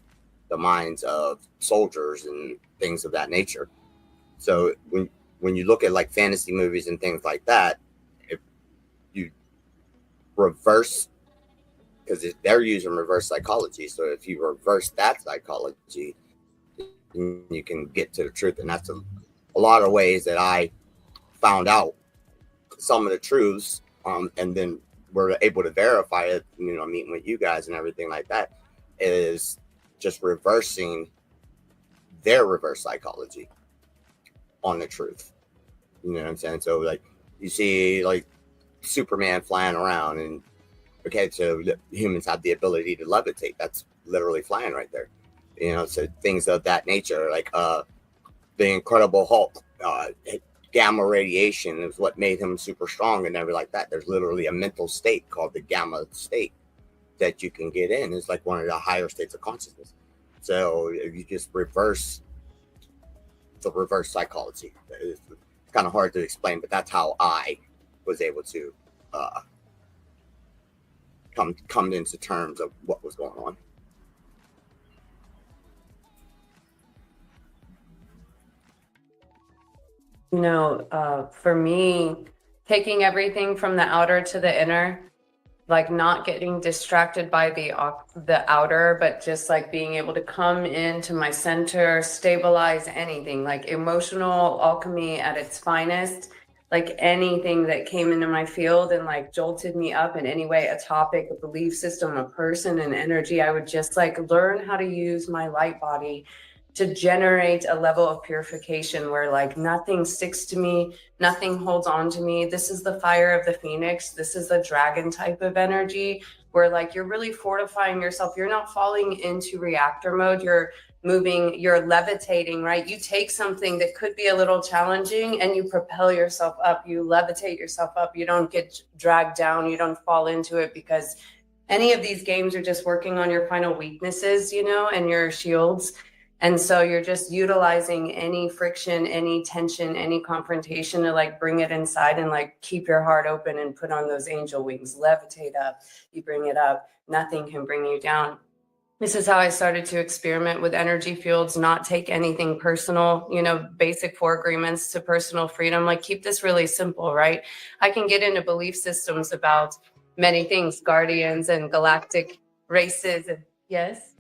the minds of soldiers and things of that nature. So when you look at like fantasy movies and things like that, if you reverse, because they're using reverse psychology. So if you reverse that psychology, you can get to the truth. And that's a lot of ways that I found out some of the truths, and then we're able to verify it, meeting with you guys and everything like that, is just reversing their reverse psychology on the truth. You know what I'm saying? So like you see like Superman flying around, and okay, so humans have the ability to levitate. That's literally flying right there. So things of that nature, like the Incredible Hulk, gamma radiation is what made him super strong and everything like that. There's literally a mental state called the gamma state that you can get in. It's like one of the higher states of consciousness. So if you just reverse the reverse psychology, it's kind of hard to explain, but that's how I was able to come into terms of what was going on. For me, taking everything from the outer to the inner, like not getting distracted by the outer, but just like being able to come into my center, stabilize anything, like emotional alchemy at its finest, like anything that came into my field and like jolted me up in any way, a topic, a belief system, a person, an energy, I would just like learn how to use my light body to generate a level of purification where like nothing sticks to me, nothing holds on to me. This is the fire of the phoenix. This is the dragon type of energy where like you're really fortifying yourself. You're not falling into reactor mode. You're moving, you're levitating, right? You take something that could be a little challenging and you propel yourself up. You levitate yourself up. You don't get dragged down. You don't fall into it, because any of these games are just working on your final weaknesses, and your shields. And so you're just utilizing any friction, any tension, any confrontation to like bring it inside and like keep your heart open and put on those angel wings, levitate up. You bring it up. Nothing can bring you down. This is how I started to experiment with energy fields, not take anything personal, basic 4 agreements to personal freedom. Like keep this really simple, right? I can get into belief systems about many things, guardians and galactic races. Yes?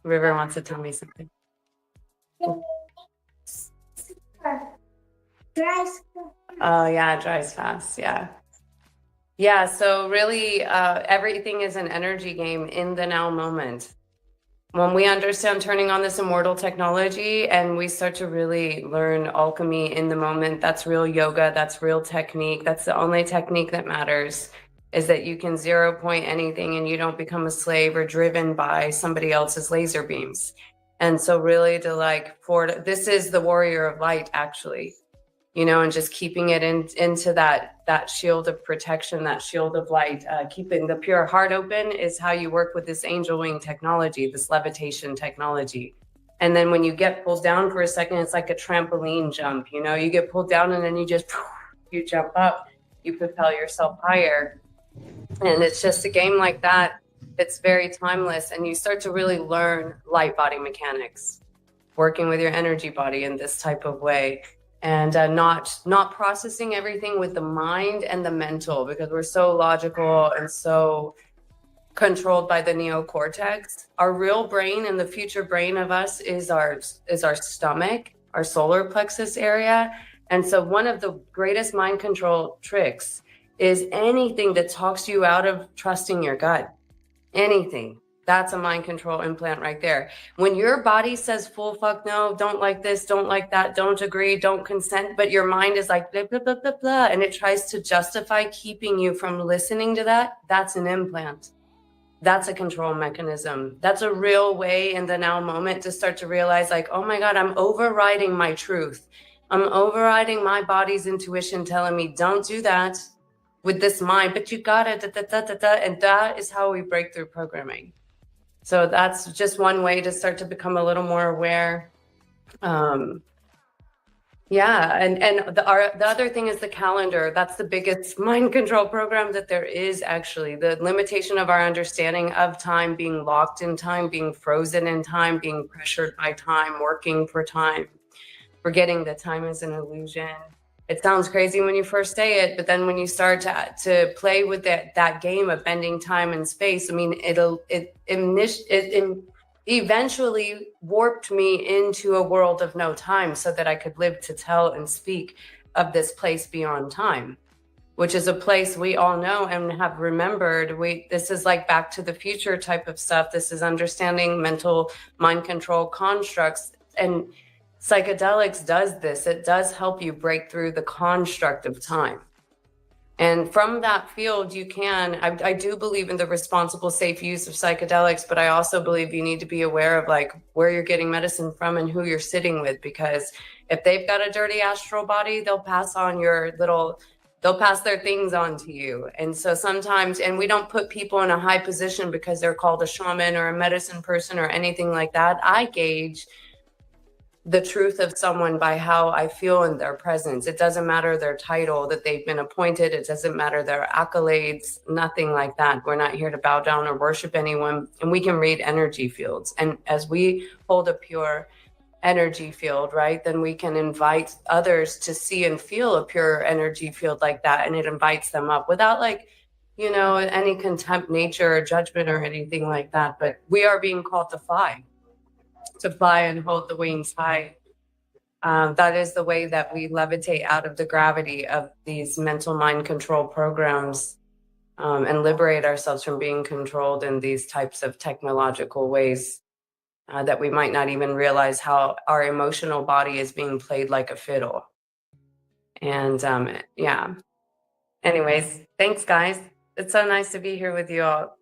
River wants to tell me something. Oh yeah, it dries fast. Yeah. So really, everything is an energy game in the now moment. When we understand turning on this immortal technology and we start to really learn alchemy in the moment, that's real yoga. That's real technique. That's the only technique that matters, is that you can 0 point anything and you don't become a slave or driven by somebody else's laser beams. And so really to this is the warrior of light, actually, and just keeping it into that shield of protection, that shield of light, keeping the pure heart open is how you work with this angel wing technology, this levitation technology. And then when you get pulled down for a second, it's like a trampoline jump, you get pulled down and then you jump up, you propel yourself higher. And it's just a game like that. It's very timeless, and you start to really learn light body mechanics, working with your energy body in this type of way, and not processing everything with the mind and the mental, because we're so logical and so controlled by the neocortex. Our real brain and the future brain of us is our stomach, our solar plexus area. And so one of the greatest mind control tricks is anything that talks you out of trusting your gut. Anything. That's a mind control implant right there. When your body says full fuck no, don't like this, don't like that, don't agree, don't consent, but your mind is like blah, blah, blah, blah, blah, and it tries to justify keeping you from listening to that, that's an implant. That's a control mechanism. That's a real way in the now moment to start to realize like, oh my God, I'm overriding my truth. I'm overriding my body's intuition telling me don't do that with this mind, but you got it, and that is how we break through programming. So that's just one way to start to become a little more aware. And the other thing is the calendar. That's the biggest mind control program that there is, actually. The limitation of our understanding of time, being locked in time, being frozen in time, being pressured by time, working for time, forgetting that time is an illusion. It sounds crazy when you first say it, but then when you start to play with that game of bending time and space, I mean, it eventually warped me into a world of no time so that I could live to tell and speak of this place beyond time, which is a place we all know and have remembered. This is like Back to the Future type of stuff. This is understanding mental mind control constructs, and psychedelics does this. It does help you break through the construct of time. And from that field, you can, I do believe in the responsible, safe use of psychedelics, but I also believe you need to be aware of like where you're getting medicine from and who you're sitting with, because if they've got a dirty astral body, they'll pass their things on to you. And so sometimes, and we don't put people in a high position because they're called a shaman or a medicine person or anything like that. I gauge the truth of someone by how I feel in their presence. It doesn't matter their title that they've been appointed. It doesn't matter their accolades, nothing like that. We're not here to bow down or worship anyone, and we can read energy fields. And as we hold a pure energy field, right, then we can invite others to see and feel a pure energy field like that. And it invites them up without like, you know, any contempt, nature, or judgment or anything like that. But we are being called to fly and hold the wings high. That is the way that we levitate out of the gravity of these mental mind control programs, and liberate ourselves from being controlled in these types of technological ways, that we might not even realize how our emotional body is being played like a fiddle. And yeah. Anyways, thanks guys. It's so nice to be here with you all.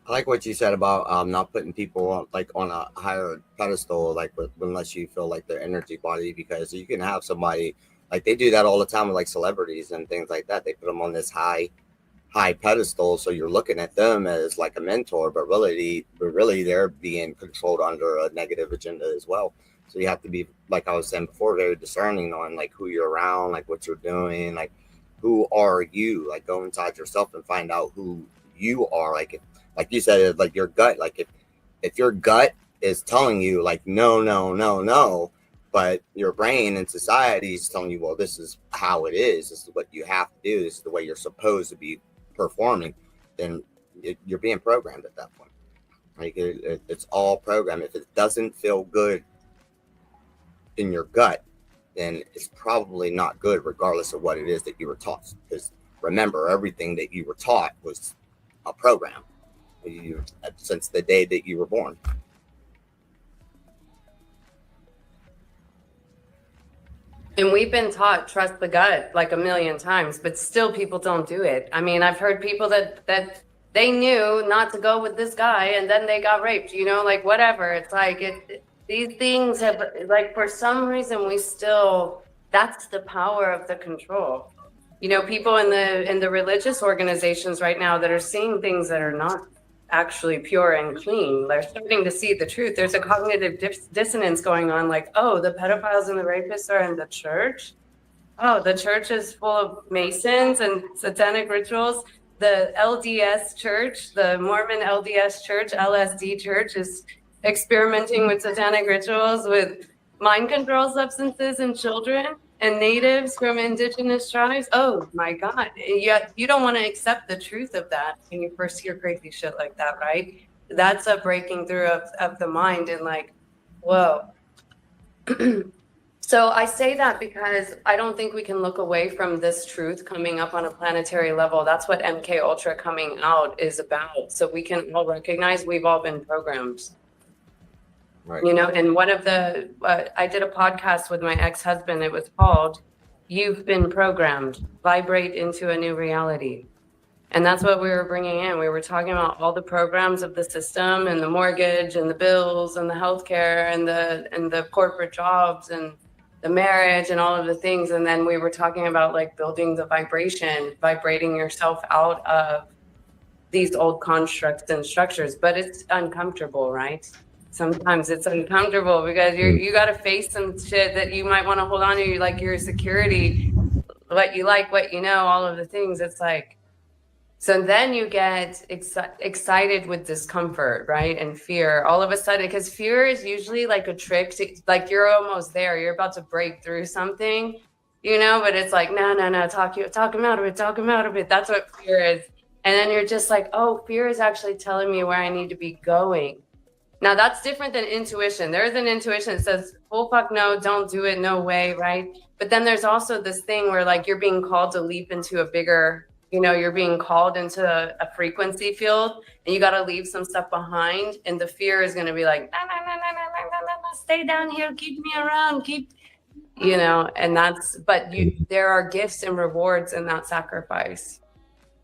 I like what you said about not putting people on, like on a higher pedestal, like unless you feel like their energy body, because you can have somebody like they do that all the time with like celebrities and things like that. They put them on this high pedestal, so you're looking at them as like a mentor, but really they're being controlled under a negative agenda as well. So you have to be, like I was saying before, very discerning on like who you're around, like what you're doing, like who are you, like go inside yourself and find out who you are. Like you said, like your gut, like if your gut is telling you like no, but your brain and society is telling you, well, this is how it is, this is what you have to do, this is the way you're supposed to be performing, then you're being programmed at that point. Like it's all programmed. If it doesn't feel good in your gut, then it's probably not good, regardless of what it is that you were taught. Because remember, everything that you were taught was a program. Since the day that you were born. And we've been taught trust the gut like a million times, but still people don't do it. I mean, I've heard people that they knew not to go with this guy and then they got raped, you know, like whatever. It's like these things have, like, for some reason we still, that's the power of the control. You know, people in the religious organizations right now that are seeing things that are not actually pure and clean, they're starting to see the truth. There's a cognitive dissonance going on, like, oh, the pedophiles and the rapists are in the church. Oh, the church is full of Masons and satanic rituals. The LDS church, the Mormon LDS church, LSD church, is experimenting with satanic rituals with mind control substances in children and natives from indigenous tribes. Oh my God. Yet you don't want to accept the truth of that when you first hear crazy shit like that, right? That's a breaking through of the mind and like, whoa. So I say that because I don't think we can look away from this truth coming up on a planetary level. That's what MkUltra coming out is about. So we can all recognize we've all been programmed. Right. You know, and one of the, I did a podcast with my ex-husband. It was called, You've Been Programmed, Vibrate into a New Reality. And that's what we were bringing in. We were talking about all the programs of the system and the mortgage and the bills and the healthcare and the corporate jobs and the marriage and all of the things. And then we were talking about like building the vibration, vibrating yourself out of these old constructs and structures. But it's uncomfortable, right? Sometimes it's uncomfortable because you got to face some shit that you might want to hold on to, like your security, what you like, what you know, all of the things. It's like, so then you get excited with discomfort, right? And fear all of a sudden, because fear is usually like a trick to, like, you're almost there. You're about to break through something, you know, but it's like, no, talk him out of it. That's what fear is. And then you're just like, oh, fear is actually telling me where I need to be going. Now that's different than intuition. There's an intuition that says, oh, fuck no, don't do it, no way, right? But then there's also this thing where like you're being called to leap into a bigger, you know, you're being called into a frequency field and you got to leave some stuff behind. And the fear is going to be like, no, stay down here, keep me around, keep you know, and there are gifts and rewards in that sacrifice.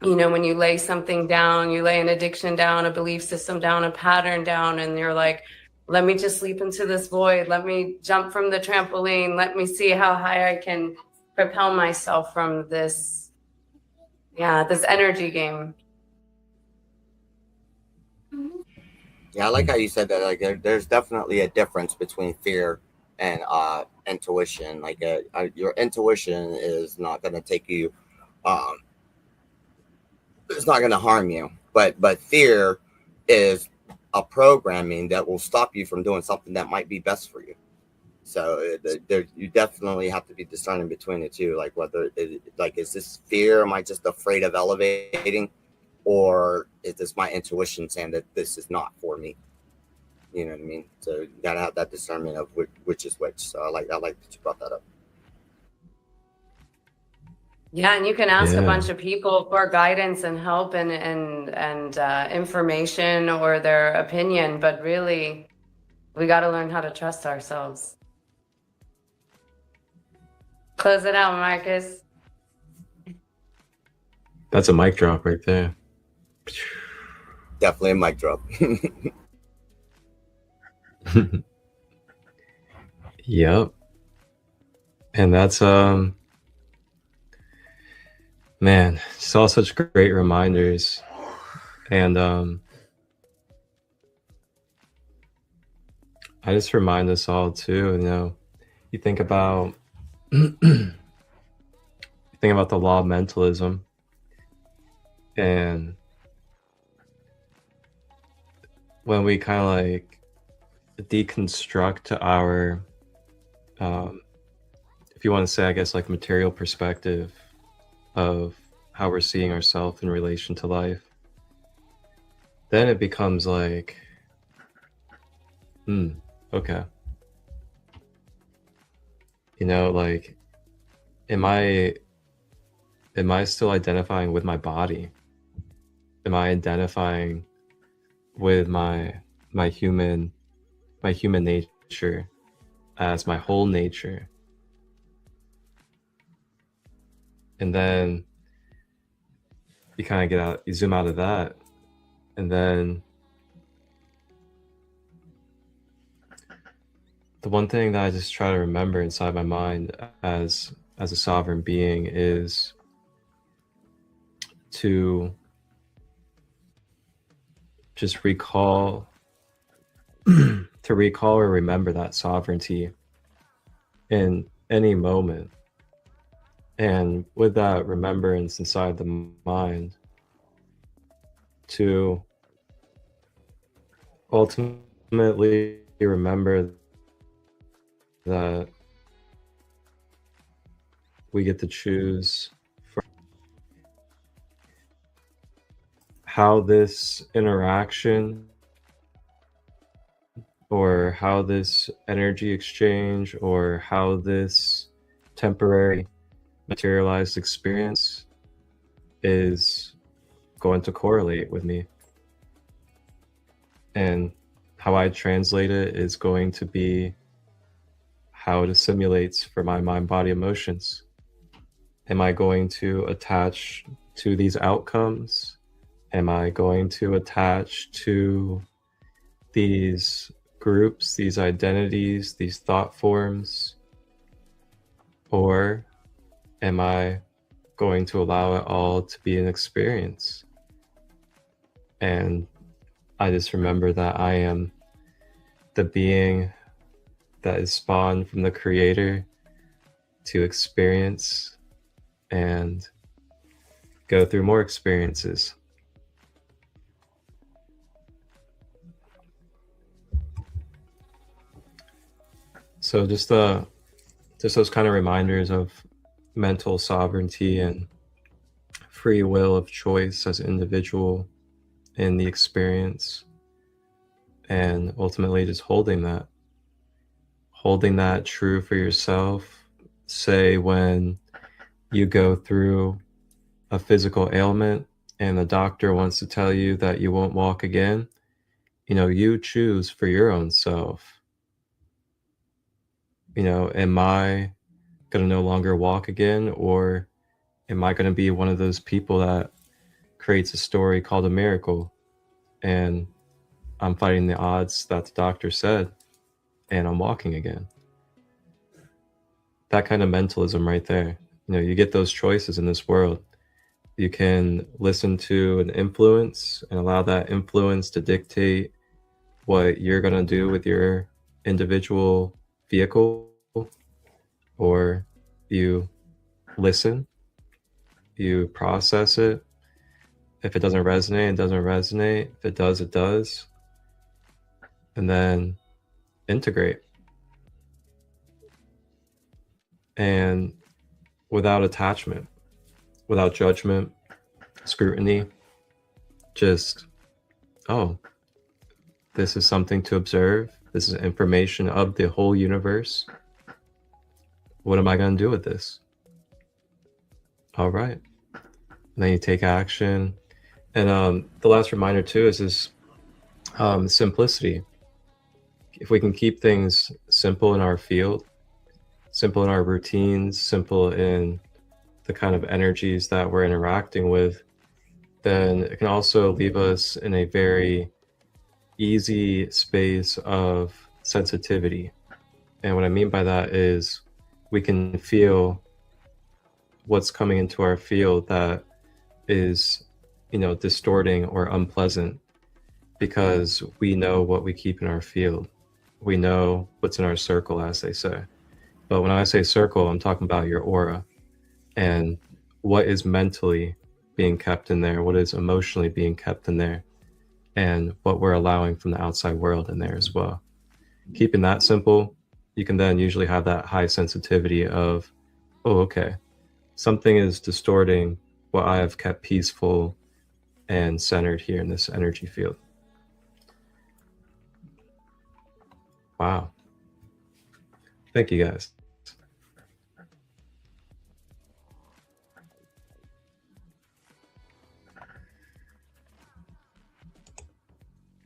You know, when you lay something down, you lay an addiction down, a belief system down, a pattern down, and you're like, let me just leap into this void. Let me jump from the trampoline. Let me see how high I can propel myself from this energy game. Yeah, I like how you said that. Like, there's definitely a difference between fear and intuition. Like, your intuition is not going to take you, it's not going to harm you. But fear is a programming that will stop you from doing something that might be best for you. So you definitely have to be discerning between the two. Like, is this fear? Am I just afraid of elevating? Or is this my intuition saying that this is not for me? You know what I mean? So you gotta have that discernment of which is which. So I like that you brought that up. Yeah, and you can ask a bunch of people for guidance and help and information or their opinion, but really, we got to learn how to trust ourselves. Close it out, Marcus. That's a mic drop right there. Definitely a mic drop. Yep. And that's man, just all such great reminders. And I just remind us all too, you know, you think about the law of mentalism, and when we kind of like deconstruct our if you want to say, I guess, like material perspective of how we're seeing ourselves in relation to life, then it becomes like, okay, you know, like, am I still identifying with my body? Am I identifying with my human nature as my whole nature? And then you kind of you zoom out of that, and then the one thing that I just try to remember inside my mind as a sovereign being is to just recall or remember that sovereignty in any moment. And with that remembrance inside the mind, to ultimately remember that we get to choose how this interaction or how this energy exchange or how this temporary materialized experience is going to correlate with me. And how I translate it is going to be how it assimilates for my mind, body, emotions. Am I going to attach to these outcomes? Am I going to attach to these groups, these identities, these thought forms? Or am I going to allow it all to be an experience? And I just remember that I am the being that is spawned from the Creator to experience and go through more experiences. So just those kind of reminders of mental sovereignty and free will of choice as an individual in the experience, and ultimately just holding that true for yourself. Say when you go through a physical ailment and the doctor wants to tell you that you won't walk again, you know, you choose for your own self. You know, am I going to no longer walk again? Or am I going to be one of those people that creates a story called a miracle, and I'm fighting the odds that the doctor said, and I'm walking again? That kind of mentalism right there. You know, you get those choices in this world. You can listen to an influence and allow that influence to dictate what you're going to do with your individual vehicle, or you listen, you process it. If it doesn't resonate, it doesn't resonate. If it does, it does. And then integrate. And without attachment, without judgment, scrutiny, just, oh, this is something to observe. This is information of the whole universe. What am I going to do with this? All right. And then you take action. And the last reminder too is this simplicity. If we can keep things simple in our field, simple in our routines, simple in the kind of energies that we're interacting with, then it can also leave us in a very easy space of sensitivity. And what I mean by that is we can feel what's coming into our field that is, you know, distorting or unpleasant, because we know what we keep in our field. We know what's in our circle, as they say. But when I say circle, I'm talking about your aura and what is mentally being kept in there, what is emotionally being kept in there, and what we're allowing from the outside world in there as well. Keeping that simple, you can then usually have that high sensitivity of, oh, okay, something is distorting what I have kept peaceful and centered here in this energy field. Wow. Thank you guys.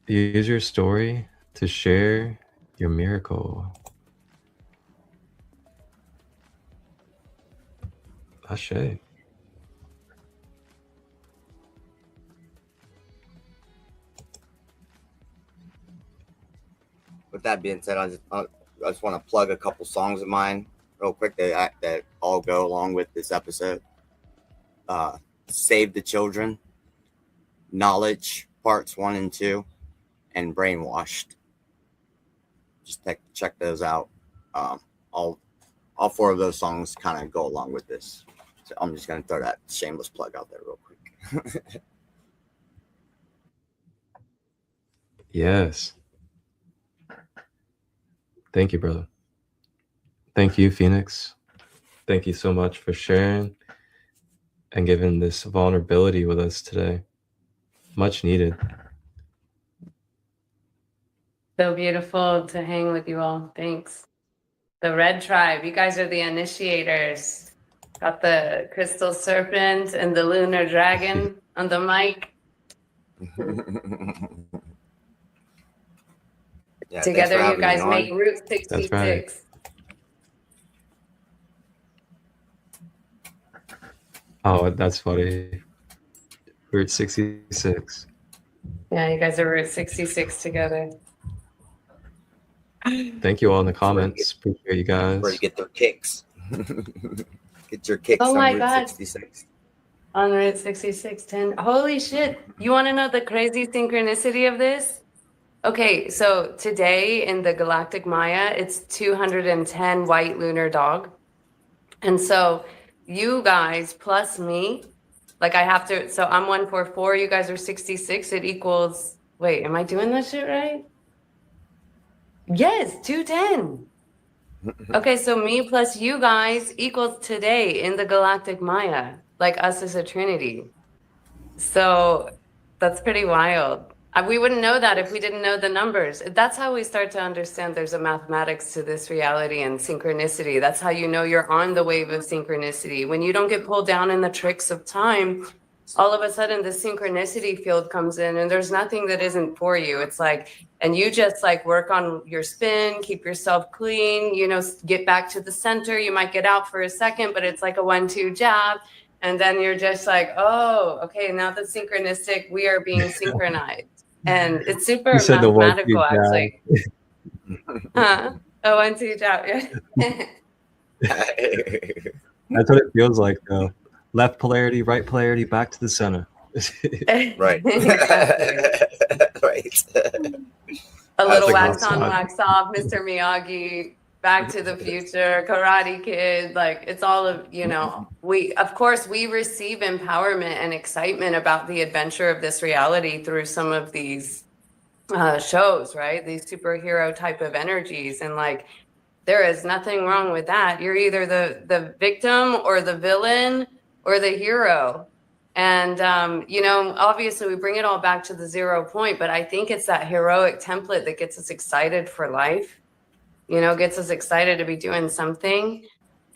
Use your story to share your miracle. Ashe. With that being said, I just want to plug a couple songs of mine real quick that all go along with this episode. Save the Children, Knowledge, Parts 1 and 2, and Brainwashed. Just check those out. All four of those songs kind of go along with this. So I'm just going to throw that shameless plug out there real quick. Yes. Thank you, brother. Thank you, Phoenix. Thank you so much for sharing and giving this vulnerability with us today. Much needed. So beautiful to hang with you all. Thanks. The Red Tribe, you guys are the initiators. Got the Crystal Serpent and the Lunar Dragon on the mic. Yeah, together you guys make Route 66. That's right. Oh, that's funny. Route 66. Yeah, you guys are Route 66 together. Thank you all in the comments. Appreciate you guys. Where you get their kicks. Get your kicks Oh on my Route God. 66. On Route 6610. Holy shit. You want to know the crazy synchronicity of this? Okay, so today in the Galactic Maya, it's 210 white lunar dog. And so you guys plus me, like I have to, so I'm 144, you guys are 66, it equals, wait, am I doing this shit right? Yes, 210. Okay, so me plus you guys equals today in the Galactic Maya, like us as a trinity. So that's pretty wild. We wouldn't know that if we didn't know the numbers. That's how we start to understand there's a mathematics to this reality and synchronicity. That's how you know you're on the wave of synchronicity. When you don't get pulled down in the tricks of time, all of a sudden the synchronicity field comes in and there's nothing that isn't for you. It's like, and you just like work on your spin, keep yourself clean, you know, get back to the center. You might get out for a second, but it's like a 1-2 jab. And then you're just like, oh, okay, now the synchronistic, we are being synchronized. And it's super You said the 1-2 mathematical, jab. actually. Huh? A 1-2 jab, yeah. That's what it feels like, though. Left polarity, right polarity, back to the center. Right. Right. A little That's wax on, wax off, Mr. Miyagi, Back to the Future, Karate Kid, like it's all of, you know, of course we receive empowerment and excitement about the adventure of this reality through some of these shows, right? These superhero type of energies. And like, there is nothing wrong with that. You're either the victim or the villain or the hero. And, you know, obviously we bring it all back to the 0 point, but I think it's that heroic template that gets us excited for life, you know, gets us excited to be doing something,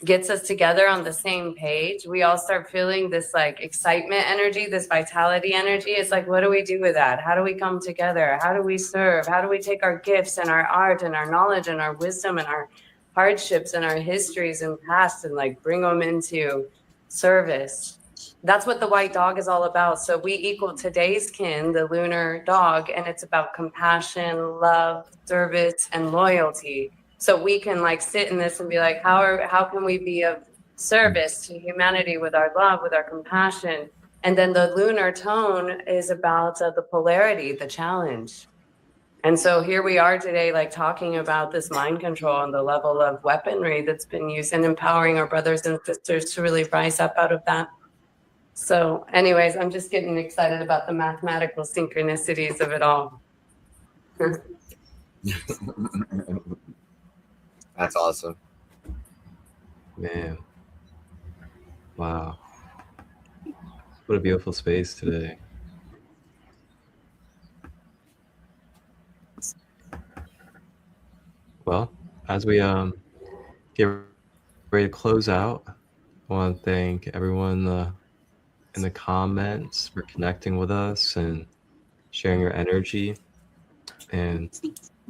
gets us together on the same page. We all start feeling this like excitement energy, this vitality energy. It's like, what do we do with that? How do we come together? How do we serve? How do we take our gifts and our art and our knowledge and our wisdom and our hardships and our histories and past and like bring them into service? That's what the white dog is all about. So we equal today's kin, the lunar dog, and it's about compassion, love, service, and loyalty. So we can like sit in this and be like, how can we be of service to humanity with our love, with our compassion? And then the lunar tone is about the polarity, the challenge. And so here we are today, like talking about this mind control and the level of weaponry that's been used and empowering our brothers and sisters to really rise up out of that. So anyways, I'm just getting excited about the mathematical synchronicities of it all. That's awesome. Man. Wow. What a beautiful space today. Well, as we get ready to close out, I want to thank everyone in the comments for connecting with us and sharing your energy. And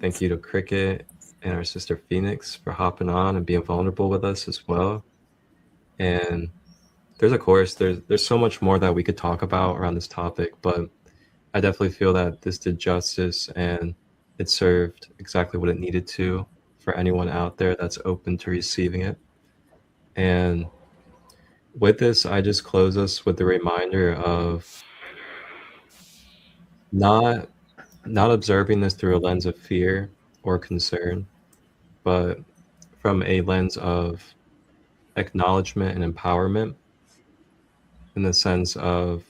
thank you to Cricket and our sister Phoenix for hopping on and being vulnerable with us as well. And there's so much more that we could talk about around this topic, but I definitely feel that this did justice and it served exactly what it needed to for anyone out there that's open to receiving it. And with this, I just close us with the reminder of not observing this through a lens of fear or concern, but from a lens of acknowledgement and empowerment, in the sense of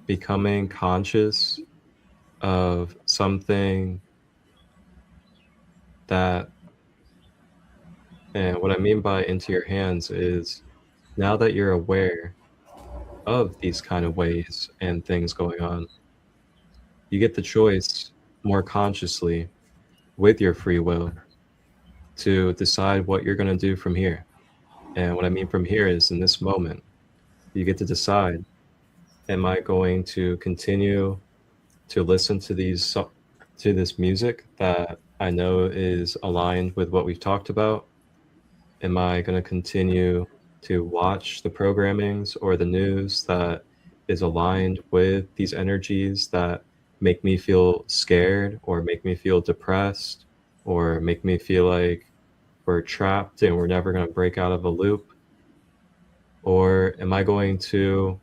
becoming conscious of something that, and what I mean by into your hands is, now that you're aware of these kind of ways and things going on, you get the choice more consciously with your free will to decide what you're going to do from here. And what I mean from here is, in this moment, you get to decide, am I going to continue to listen to this music that I know is aligned with what we've talked about? Am I going to continue to watch the programmings or the news that is aligned with these energies that make me feel scared or make me feel depressed or make me feel like we're trapped and we're never going to break out of a loop? Or am I going to,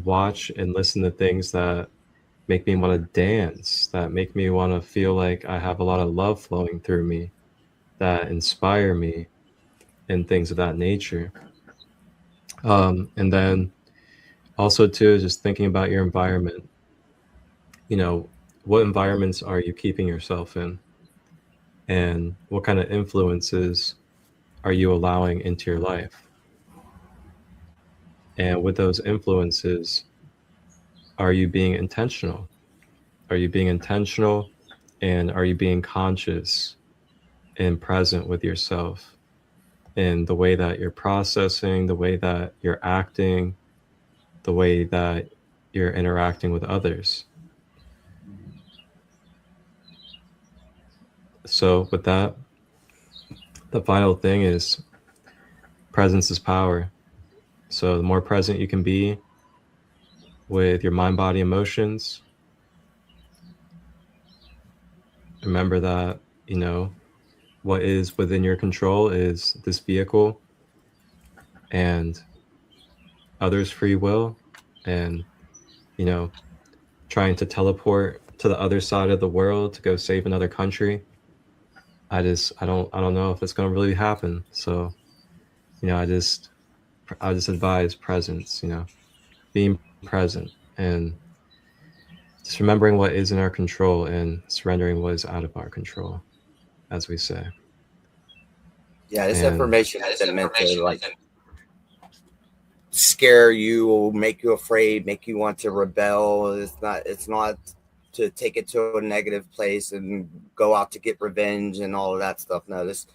watch and listen to things that make me want to dance, that make me want to feel like I have a lot of love flowing through me, that inspire me, and things of that nature? And then also too, just thinking about your environment. What environments are you keeping yourself in? And what kind of influences are you allowing into your life? And with those influences, are you being intentional? Are you being intentional, and are you being conscious and present with yourself? in the way that you're processing, the way that you're acting, the way that you're interacting with others. So with that, the final thing is presence is power. So the more present you can be with your mind, body, emotions, remember that, you know, what is within your control is this vehicle and others' free will, and, you know, trying to teleport to the other side of the world to go save another country. I don't know if it's going to really happen. So, you know, I just advise presence, you know, being present and just remembering what is in our control and surrendering what is out of our control, as we say. Yeah, this information isn't meant to like scare you or make you afraid, make you want to rebel. It's not to take it to a negative place and go out to get revenge and all of that stuff. No, this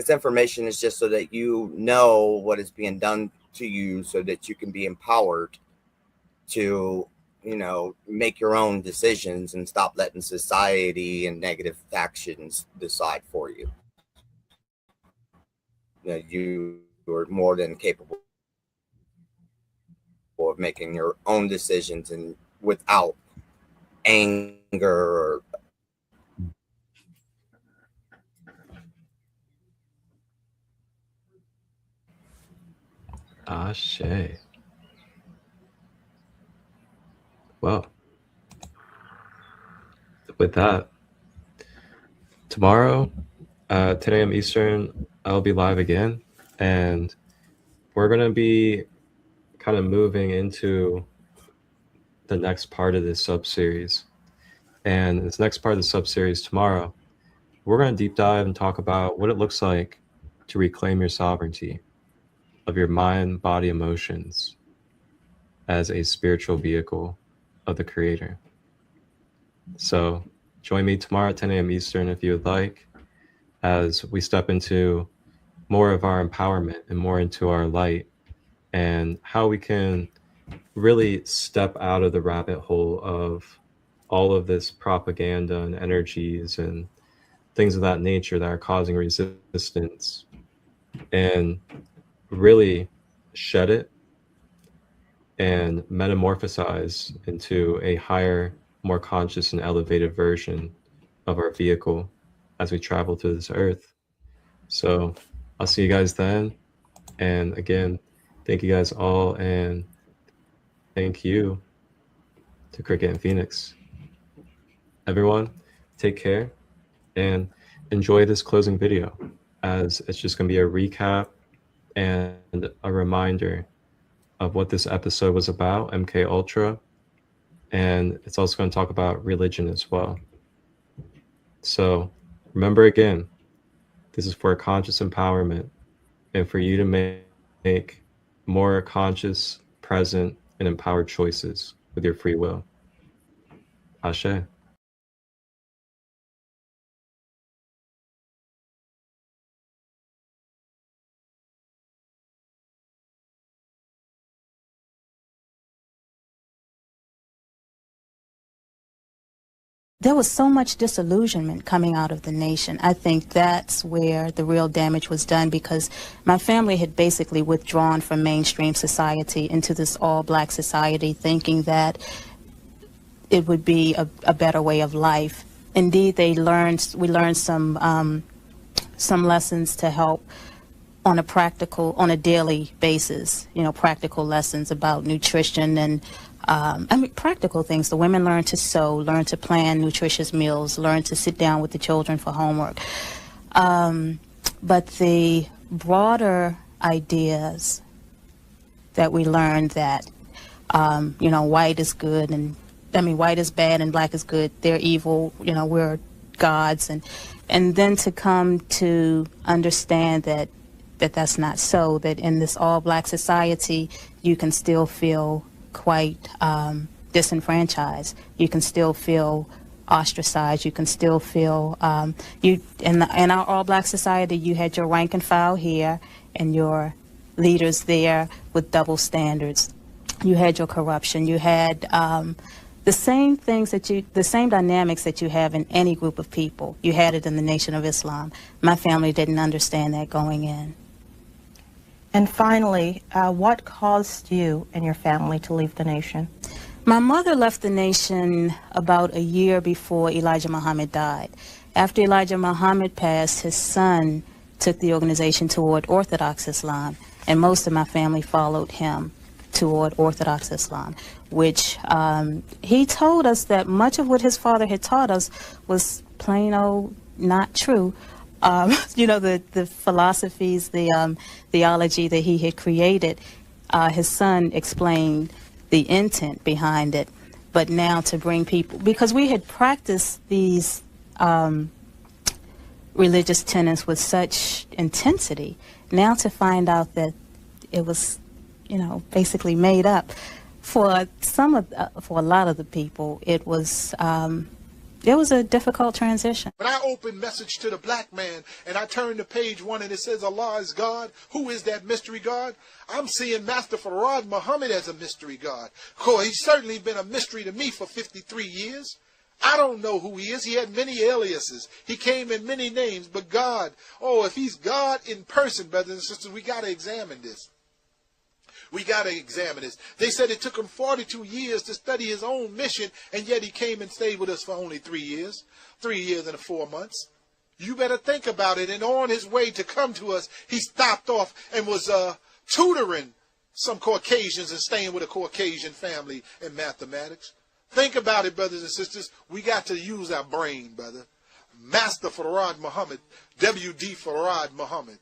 information is just so that you know what is being done to you, so that you can be empowered to, you know, make your own decisions and stop letting society and negative factions decide for you. You know, you are more than capable of making your own decisions and without anger or Ashe. Well, with that, tomorrow, 10 a.m. Eastern, I'll be live again, and we're going to be kind of moving into the next part of this sub-series. And this next part of the sub-series tomorrow, we're going to deep dive and talk about what it looks like to reclaim your sovereignty of your mind, body, emotions as a spiritual vehicle of the Creator. So join me tomorrow at 10 a.m. Eastern if you would like, as we step into more of our empowerment and more into our light, and how we can really step out of the rabbit hole of all of this propaganda and energies and things of that nature that are causing resistance, and really shed it and metamorphosize into a higher, more conscious and elevated version of our vehicle as we travel through this earth. So I'll see you guys then. And again, thank you guys all, and thank you to Cricket and Phoenix. Everyone, take care and enjoy this closing video, as it's just going to be a recap and a reminder of what this episode was about, MkUltra, and it's also going to talk about religion as well. So remember, again, this is for conscious empowerment and for you to make more conscious, present, and empowered choices with your free will. Ashe. There was so much disillusionment coming out of the nation. I think that's where the real damage was done, because my family had basically withdrawn from mainstream society into this all-black society, thinking that it would be a better way of life. Indeed, we learned some lessons to help on a daily basis, you know, practical lessons about nutrition and practical things. The women learn to sew, learn to plan nutritious meals, learn to sit down with the children for homework. But the broader ideas that we learned, that, you know, white is good, and white is bad and black is good, they're evil, you know, we're gods, and then to come to understand that that's not so, that in this all-black society you can still feel quite disenfranchised. You can still feel ostracized. You can still feel in our all-black society, you had your rank and file here, and your leaders there with double standards. You had your corruption. You had the same dynamics that you have in any group of people. You had it in the Nation of Islam. My family didn't understand that going in. And finally, what caused you and your family to leave the nation? My mother left the nation about a year before Elijah Muhammad died. After Elijah Muhammad passed, his son took the organization toward Orthodox Islam, and most of my family followed him toward Orthodox Islam, which he told us that much of what his father had taught us was plain old not true. You know, the philosophies, the theology that he had created, his son explained the intent behind it, but now to bring people, because we had practiced these religious tenets with such intensity, now to find out that it was, you know, basically made up. For a lot of the people, it was a difficult transition. When I open Message to the Black Man and I turn to page 1 and it says Allah is God, who is that mystery God? I'm seeing Master Farad Muhammad as a mystery God. He's certainly been a mystery to me for 53 years. I don't know who he is. He had many aliases. He came in many names, but God, if he's God in person, brothers and sisters, we got to examine this. We got to examine this. They said it took him 42 years to study his own mission, and yet he came and stayed with us for only 3 years. 3 years and 4 months. You better think about it. And on his way to come to us, he stopped off and was tutoring some Caucasians and staying with a Caucasian family in mathematics. Think about it, brothers and sisters. We got to use our brain, brother. Master Farad Muhammad, W.D. Farad Muhammad.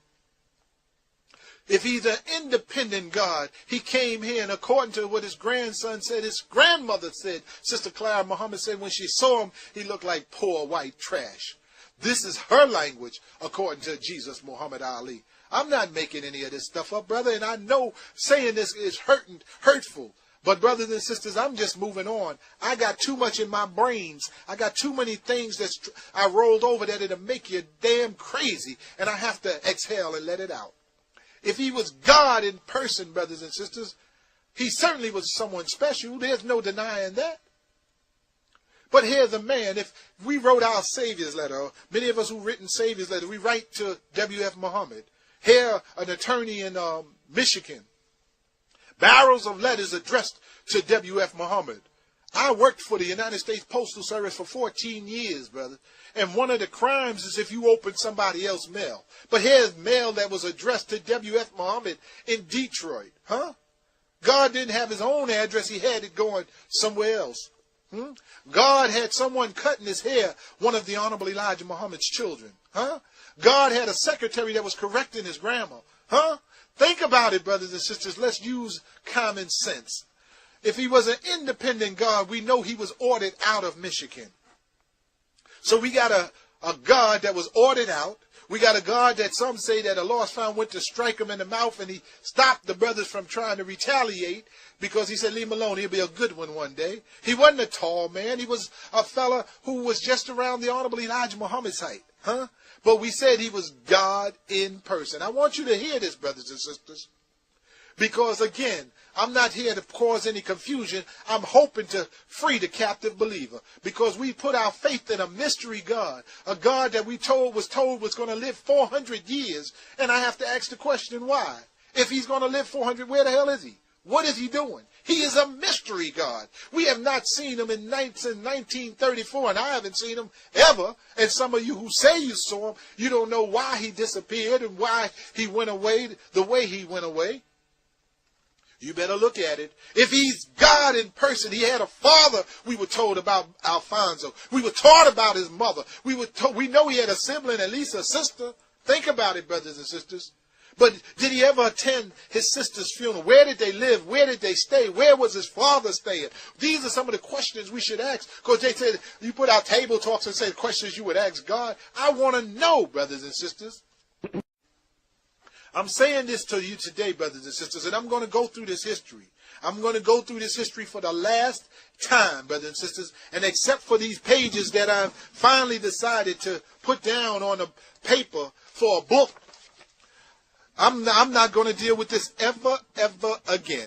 If he's an independent God, he came here, and according to what his grandson said, his grandmother said, Sister Clara Muhammad said when she saw him, he looked like poor white trash. This is her language, according to Jesus Muhammad Ali. I'm not making any of this stuff up, brother, and I know saying this is hurtful. But brothers and sisters, I'm just moving on. I got too much in my brains. I got too many things that I rolled over that it'll make you damn crazy, and I have to exhale and let it out. If he was God in person, brothers and sisters, he certainly was someone special. There's no denying that. But here's a man. If we wrote our Savior's letter, many of us who written Savior's letter, we write to W.F. Muhammad. Here, an attorney in Michigan. Barrels of letters addressed to W.F. Muhammad. I worked for the United States Postal Service for 14 years, brother. And one of the crimes is if you open somebody else's mail. But here's mail that was addressed to W.F. Muhammad in Detroit. Huh? God didn't have his own address. He had it going somewhere else. God had someone cutting his hair, one of the Honorable Elijah Muhammad's children. Huh? God had a secretary that was correcting his grammar. Huh? Think about it, brothers and sisters. Let's use common sense. If he was an independent God, we know he was ordered out of Michigan. So we got a God that was ordered out. We got a God that some say that a lost found went to strike him in the mouth, and he stopped the brothers from trying to retaliate because he said, leave him alone, he'll be a good one day. He wasn't a tall man. He was a fella who was just around the Honorable Elijah Muhammad's height. Huh? But we said he was God in person. I want you to hear this, brothers and sisters. Because again, I'm not here to cause any confusion. I'm hoping to free the captive believer. Because we put our faith in a mystery God. A God that we was told was going to live 400 years. And I have to ask the question, why? If he's going to live 400, where the hell is he? What is he doing? He is a mystery God. We have not seen him since 1934, and I haven't seen him ever. And some of you who say you saw him, you don't know why he disappeared and why he went away the way he went away. You better look at it. If he's God in person, he had a father. We were told about Alfonso. We were taught about his mother. We know he had a sibling, at least a sister. Think about it, brothers and sisters. But did he ever attend his sister's funeral? Where did they live? Where did they stay? Where was his father staying? These are some of the questions we should ask. Because they said, you put out table talks and say questions you would ask God. I want to know, brothers and sisters. I'm saying this to you today, brothers and sisters, and I'm going to go through this history. I'm going to go through this history for the last time, brothers and sisters, and except for these pages that I've finally decided to put down on a paper for a book, I'm not going to deal with this ever again.